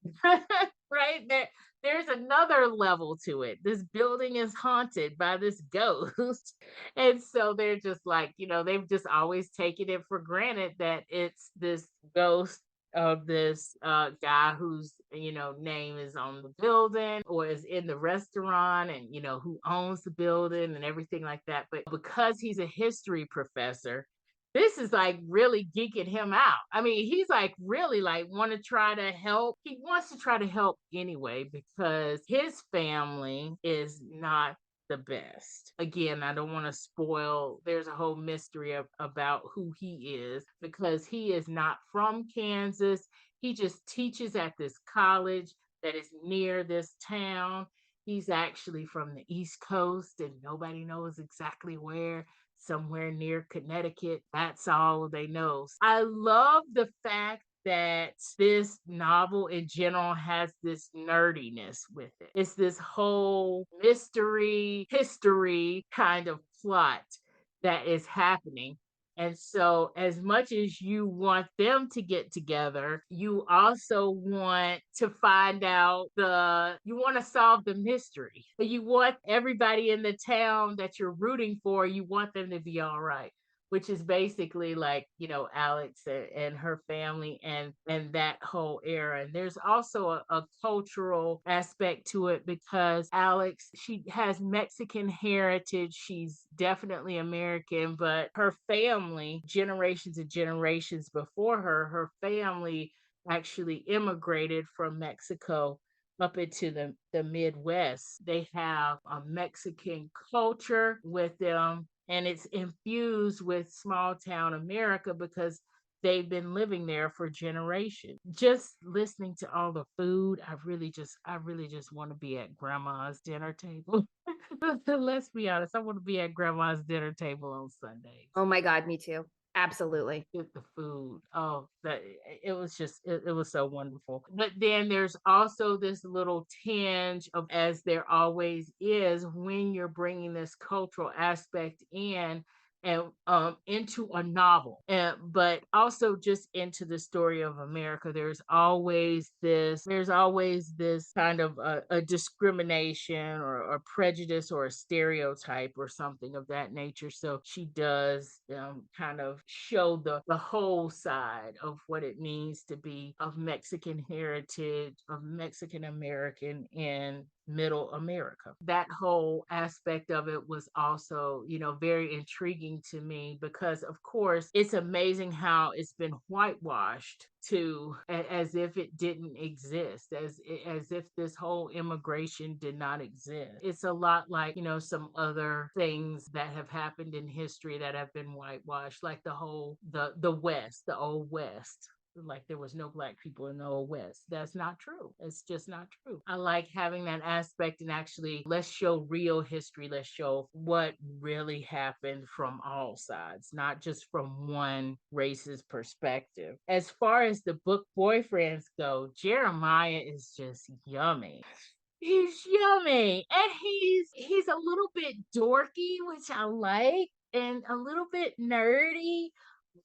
Right there's another level to it. This building is haunted by this ghost. And so they're just like, they've just always taken it for granted that it's this ghost of this guy whose name is on the building or is in the restaurant, and who owns the building and everything like that. But because he's a history professor, this is like really geeking him out. I mean, he's like really like want to try to help. He wants to try to help anyway because his family is not the best. Again, I don't want to spoil. There's a whole mystery about who he is because he is not from Kansas. He just teaches at this college that is near this town. He's actually from the East Coast and nobody knows exactly where, somewhere near Connecticut. That's all they know. I love the fact that this novel in general has this nerdiness with it. It's this whole mystery, history kind of plot that is happening. And so, as much as you want them to get together, you also want to find out you want to solve the mystery. You want everybody in the town that you're rooting for, you want them to be all right, which is basically like, Alex and her family and that whole era. And there's also a cultural aspect to it because Alex, she has Mexican heritage. She's definitely American, but her family, generations and generations before her family actually immigrated from Mexico up into the Midwest. They have a Mexican culture with them, and it's infused with small town America because they've been living there for generations. Just listening to all the food, I really just want to be at grandma's dinner table. Let's be honest, I want to be at grandma's dinner table on Sundays. Oh my God, me too. Absolutely. With the food. Oh, that it was just it was so wonderful. But then there's also this little tinge of, as there always is when you're bringing this cultural aspect in and into a novel, and but also just into the story of America. There's always this kind of a discrimination or prejudice or a stereotype or something of that nature. So she does kind of show the whole side of what it means to be of Mexican heritage, of Mexican American in middle America. That whole aspect of it was also, very intriguing to me because, of course, it's amazing how it's been whitewashed to as if it didn't exist, as if this whole immigration did not exist. It's a lot like, some other things that have happened in history that have been whitewashed, like the West, the old West, like there was no black people in the old West. That's not true. It's just not true. I like having that aspect, and actually let's show real history. Let's show what really happened from all sides, not just from one race's perspective. As far as the book boyfriends go, Jeremiah is just yummy. He's yummy, and he's a little bit dorky, which I like, and a little bit nerdy,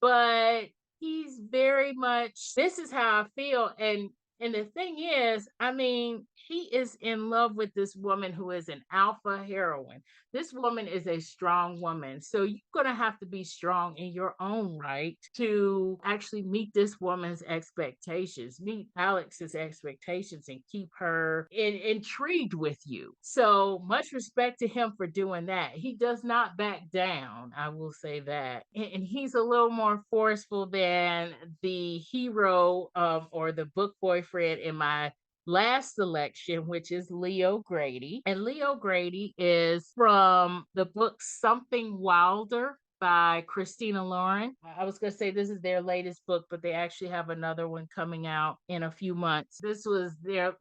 but he's very much, this is how I feel. And the thing is, I mean, he is in love with this woman who is an alpha heroine. This woman is a strong woman. So you're going to have to be strong in your own right to actually meet this woman's expectations, meet Alex's expectations, and keep her intrigued with you. So much respect to him for doing that. He does not back down, I will say that. And he's a little more forceful than the hero or the book boyfriend in my last selection, which is Leo Grady. And Leo Grady is from the book Something Wilder by Christina Lauren. I was going to say this is their latest book, but they actually have another one coming out in a few months. This is their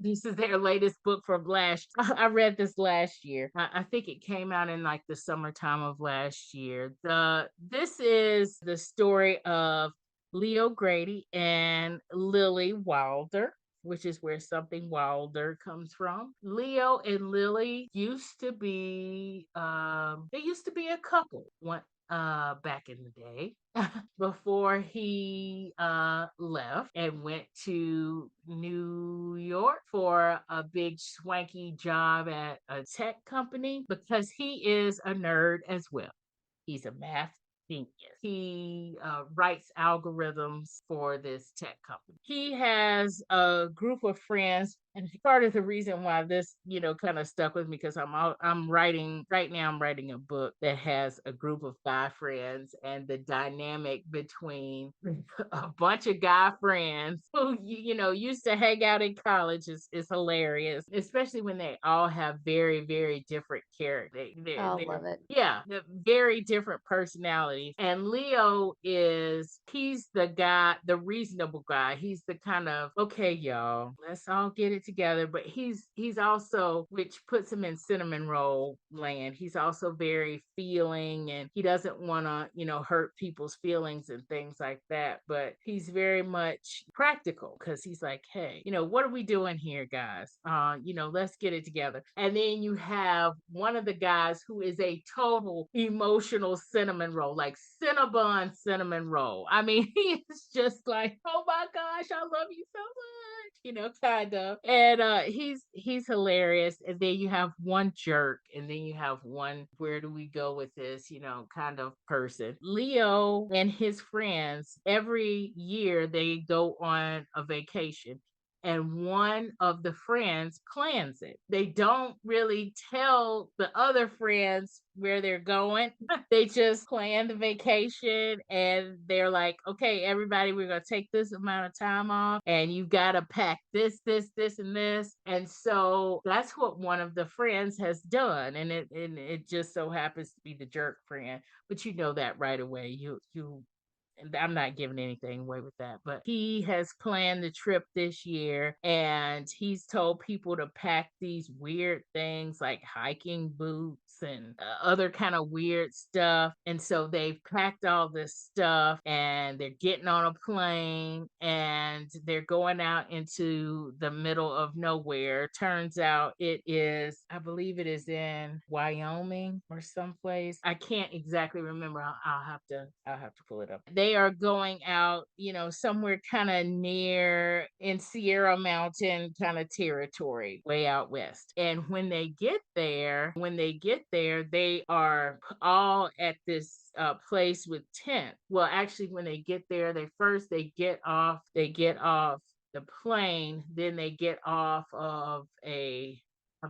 latest book from last. I read this last year. I think it came out in like the summertime of last year. This is the story of Leo Grady and Lily Wilder, which is where Something Wilder comes from. Leo and Lily used to be a couple back in the day before he left and went to New York for a big swanky job at a tech company because he is a nerd as well. He's a math genius. He writes algorithms for this tech company. He has a group of friends And part of the reason why this, kind of stuck with me, because I'm writing right now. I'm writing a book that has a group of guy friends, and the dynamic between a bunch of guy friends who used to hang out in college is hilarious, especially when they all have very, very different characters. I'll love it. Yeah, they're very different personalities. And Leo he's the guy, the reasonable guy. He's the kind of, okay, y'all, let's all get it together. But he's also, which puts him in cinnamon roll land. He's also very feeling, and he doesn't want to, hurt people's feelings and things like that. But he's very much practical, because he's like, hey, what are we doing here, guys? Let's get it together. And then you have one of the guys who is a total emotional cinnamon roll, like Cinnabon cinnamon roll. I mean, he is just like, oh my gosh, I love you so much, kind of. And he's hilarious. And then you have one jerk, and then you have one, where do we go with this, kind of person. Leo and his friends, every year they go on a vacation, and one of the friends plans it. They don't really tell the other friends where they're going. They just plan the vacation, and they're like, okay, everybody, we're going to take this amount of time off, and you got to pack this, and this. And so that's what one of the friends has done. And it just so happens to be the jerk friend, but you know that right away. I'm not giving anything away with that, but he has planned the trip this year, and he's told people to pack these weird things like hiking boots and other kind of weird stuff. And so they've packed all this stuff, and they're getting on a plane, and they're going out into the middle of nowhere. Turns out I believe it is in Wyoming or someplace. I can't exactly remember. I'll have to pull it up. They are going out, somewhere kind of near in Sierra Mountain kind of territory, way out west. And when they get there, they are all at this place with tent. Well, actually, when they get there, they get off the plane, then they get off of I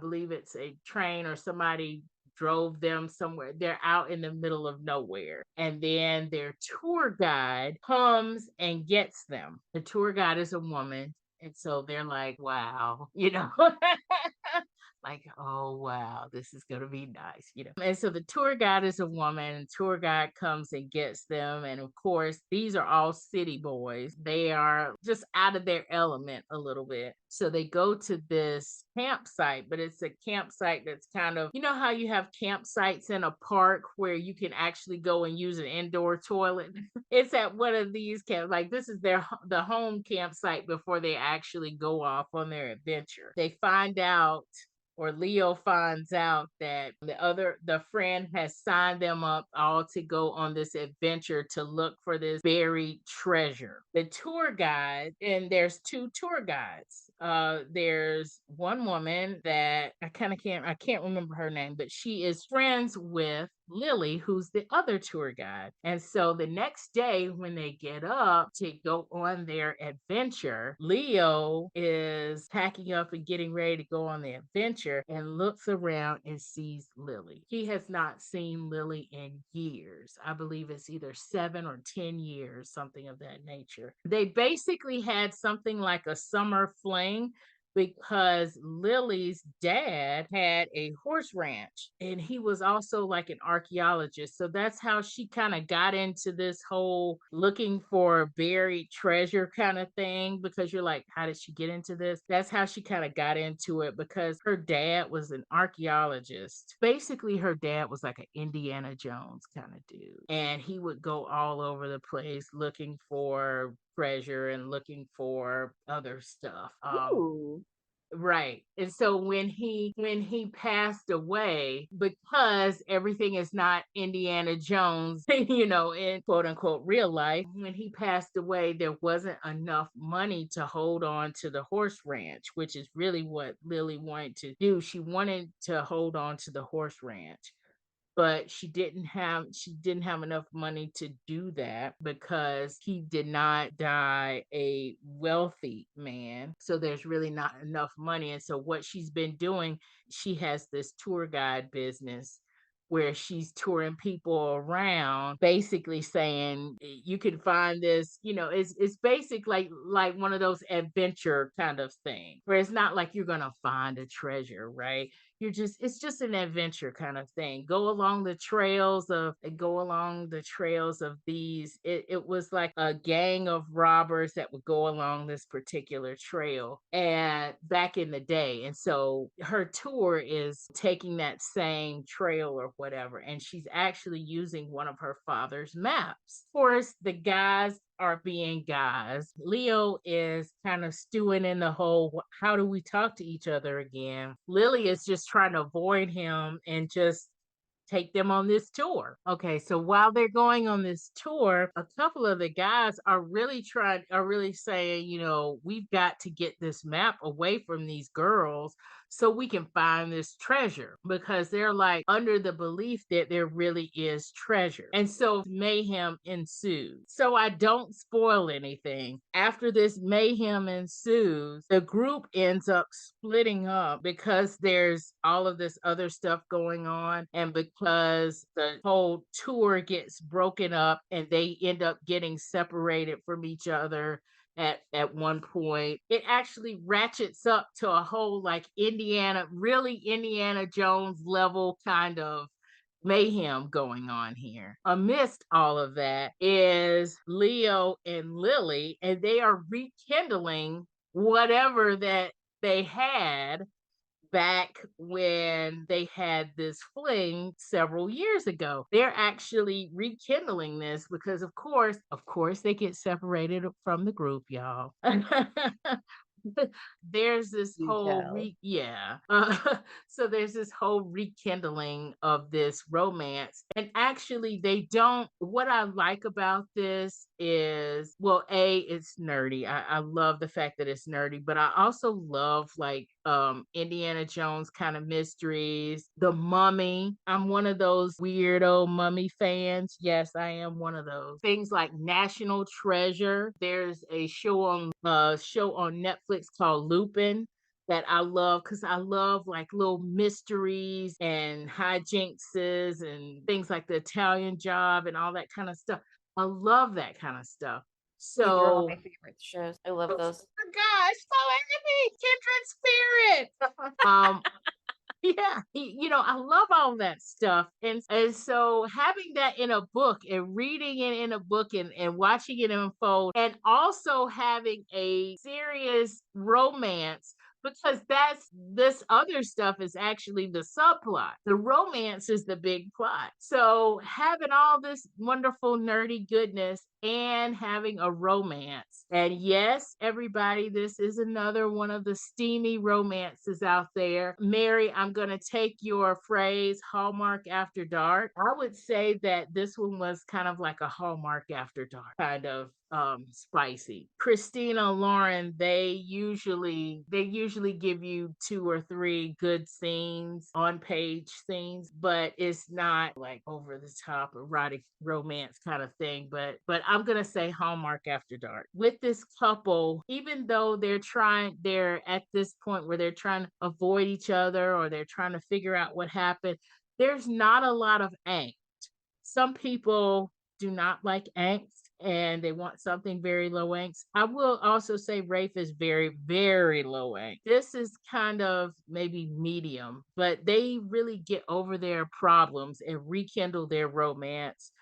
believe it's a train, or somebody drove them somewhere. They're out in the middle of nowhere. And then their tour guide comes and gets them. The tour guide is a woman. And so they're like, wow, like, oh, wow, this is going to be nice. And so the tour guide is a woman, and tour guide comes and gets them. And of course, these are all city boys. They are just out of their element a little bit. So they go to this campsite, but it's a campsite that's kind of, how you have campsites in a park where you can actually go and use an indoor toilet. It's at one of these camps. Like, this is the home campsite before they actually go off on their adventure. They find out, or Leo finds out, that the friend has signed them up all to go on this adventure to look for this buried treasure. The tour guide, and there's two tour guides. There's one woman that I can't remember her name, but she is friends with Lily, who's the other tour guide. And so the next day, when they get up to go on their adventure, Leo is packing up and getting ready to go on the adventure, and looks around and sees Lily. He has not seen Lily in years. I believe it's either 7 or 10 years, something of that nature. They basically had something like a summer fling, because Lily's dad had a horse ranch, and he was also like an archaeologist. So that's how she kind of got into this whole looking for buried treasure kind of thing, because you're like, how did she get into this? That's how she kind of got into it, because her dad was an archaeologist. Basically, her dad was like an Indiana Jones kind of dude, and he would go all over the place looking for treasure and looking for other stuff. Ooh. Right. And so when he passed away, because everything is not Indiana Jones, in quote unquote real life, when he passed away, there wasn't enough money to hold on to the horse ranch, which is really what Lily wanted to do. She wanted to hold on to the horse ranch. but she didn't have enough money to do that because he did not die a wealthy man. So there's really not enough money. And so what she's been doing, she has this tour guide business where she's touring people around basically saying you can find this, it's basic like one of those adventure kind of thing where it's not like you're gonna find a treasure, right? It's just an adventure kind of thing. Go along the trails of these. It was like a gang of robbers that would go along this particular trail and back in the day. And so her tour is taking that same trail or whatever, and she's actually using one of her father's maps. Of course, the guys are being guys. Leo is kind of stewing in the whole how do we talk to each other again? Lily is just trying to avoid him and just take them on this tour. Okay, so while they're going on this tour, a couple of the guys are really saying, we've got to get this map away from these girls so we can find this treasure because they're like under the belief that there really is treasure. And so mayhem ensues. So I don't spoil anything. After this mayhem ensues, the group ends up splitting up because there's all of this other stuff going on and because the whole tour gets broken up and they end up getting separated from each other at one point. It actually ratchets up to a whole like really Indiana Jones level kind of mayhem going on here. Amidst all of that is Leo and Lily, and they are rekindling whatever that they had back when they had this fling several years ago. They're actually rekindling this because of course they get separated from the group, y'all. There's this whole so there's this whole rekindling of this romance, and actually they don't. What I like about this is, well, it's nerdy. I love the fact that it's nerdy, but I also love like Indiana Jones kind of mysteries. The Mummy, I'm one of those weirdo Mummy fans. Yes, I am one of those. Things like National Treasure. There's a show on Netflix called Lupin that I love because I love like little mysteries and hijinkses and things like the Italian Job and all that kind of stuff. I love that kind of stuff. These are all So, my favorite shows. I love oh those. my gosh, so enemy, kindred spirit. Yeah, I love all that stuff. And so having that in a book and reading it in a book and watching it unfold and also having a serious romance because that's this other stuff is actually the subplot. The romance is the big plot. So having all this wonderful nerdy goodness and having a romance. And yes, everybody, this is another one of the steamy romances out there. Mary, I'm going to take your phrase, Hallmark After Dark. I would say that this one was kind of like a Hallmark After Dark kind of spicy. Christina Lauren, they usually give you 2 or 3 good scenes, on page scenes, but it's not like over the top erotic romance kind of thing. But I'm gonna say Hallmark After Dark. With this couple, even though they're at this point where they're trying to avoid each other or they're trying to figure out what happened, there's not a lot of angst. Some people do not like angst and they want something very low angst. I will also say Rafe is very, very low angst. This is kind of maybe medium, but they really get over their problems and rekindle their romance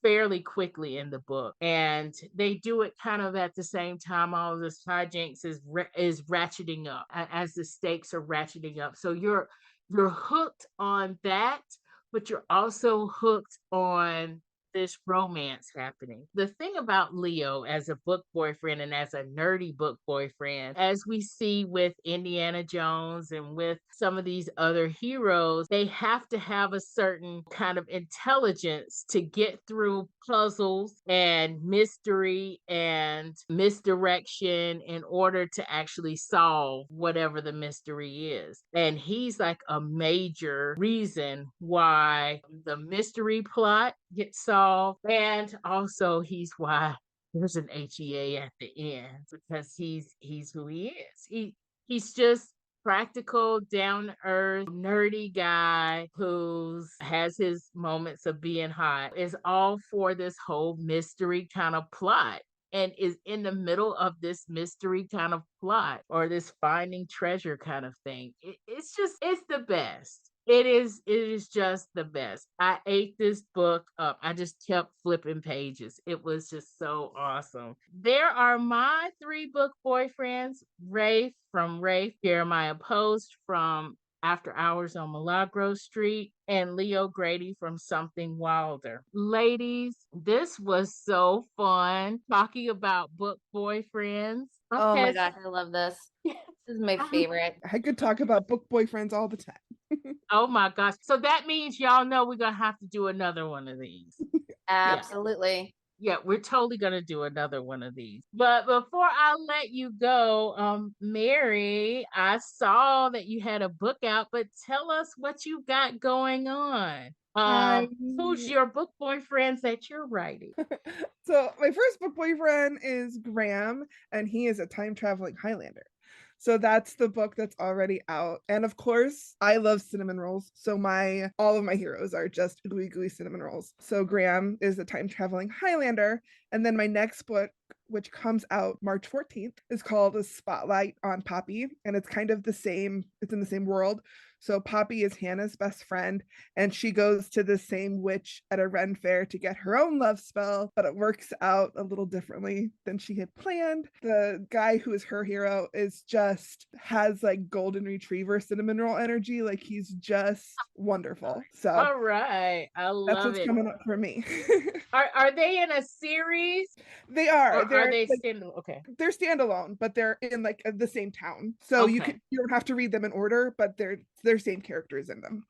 fairly quickly in the book. And they do it kind of at the same time all of this hijinks is ratcheting up as the stakes are ratcheting up. So you're hooked on that, but you're also hooked on this romance happening. The thing about Leo as a book boyfriend and as a nerdy book boyfriend, as we see with Indiana Jones and with some of these other heroes, they have to have a certain kind of intelligence to get through puzzles and mystery and misdirection in order to actually solve whatever the mystery is. And he's like a major reason why the mystery plot gets solved. And also he's why there's an HEA at the end, because he's who he is. He's just practical, down to earth, nerdy guy who has his moments of being hot, is all for this whole mystery kind of plot, and is in the middle of this mystery kind of plot or this finding treasure kind of thing. It's the best. It is just the best. I ate this book up. I just kept flipping pages. It was just so awesome. There are my 3 book boyfriends: Rafe from Rafe, Jeremiah Post from After Hours on Milagro Street, and Leo Grady from Something Wilder. Ladies, this was so fun talking about book boyfriends. Oh my gosh, I love this. This is my favorite. I could talk about book boyfriends all the time. Oh my gosh. So that means y'all know we're going to have to do another one of these. Absolutely. Yeah, we're totally going to do another one of these. But before I let you go, Mary, I saw that you had a book out, but tell us what you got going on. Who's your book boyfriends that you're writing? So my first book boyfriend is Graham, and he is a time traveling Highlander. So that's the book that's already out. And of course, I love cinnamon rolls. So all of my heroes are just gooey, gooey cinnamon rolls. So Graham is a time traveling Highlander. And then my next book, which comes out March 14th, is called A Spotlight on Poppy. And it's kind of it's in the same world. So Poppy is Hannah's best friend, and she goes to the same witch at a Ren fair to get her own love spell, but it works out a little differently than she had planned. The guy who is her hero has like golden retriever cinnamon roll energy. Like, he's just wonderful. So all right, I love that's what's coming up for me. Are they in a series? They are. Are they standalone? Okay, they're standalone, but they're in like the same town. So you don't have to read them in order, but they're same characters in them.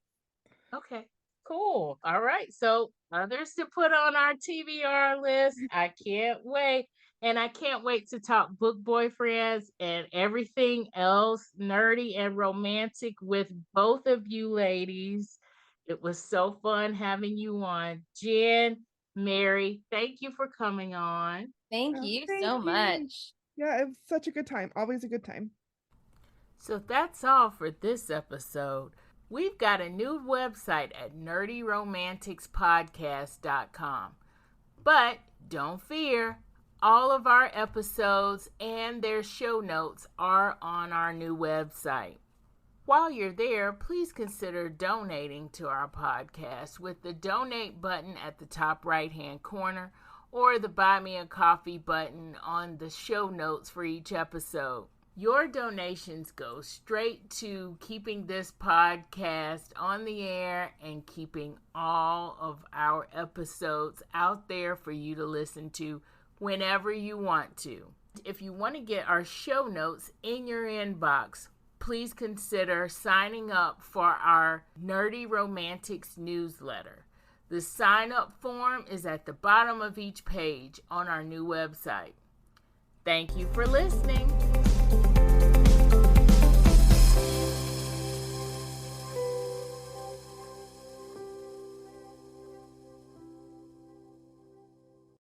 Okay, cool. All right, so others to put on our TBR list. I can't wait. And I can't wait to talk book boyfriends and everything else nerdy and romantic with both of you ladies. It was so fun having you on. Jen, Mary, thank you for coming on. Thank you so much. Yeah, it was such a good time. Always a good time. So that's all for this episode. We've got a new website at nerdyromanticspodcast.com. But don't fear, all of our episodes and their show notes are on our new website. While you're there, please consider donating to our podcast with the donate button at the top right-hand corner or the Buy Me a Coffee button on the show notes for each episode. Your donations go straight to keeping this podcast on the air and keeping all of our episodes out there for you to listen to whenever you want to. If you want to get our show notes in your inbox, please consider signing up for our Nerdy Romantics newsletter. The sign-up form is at the bottom of each page on our new website. Thank you for listening.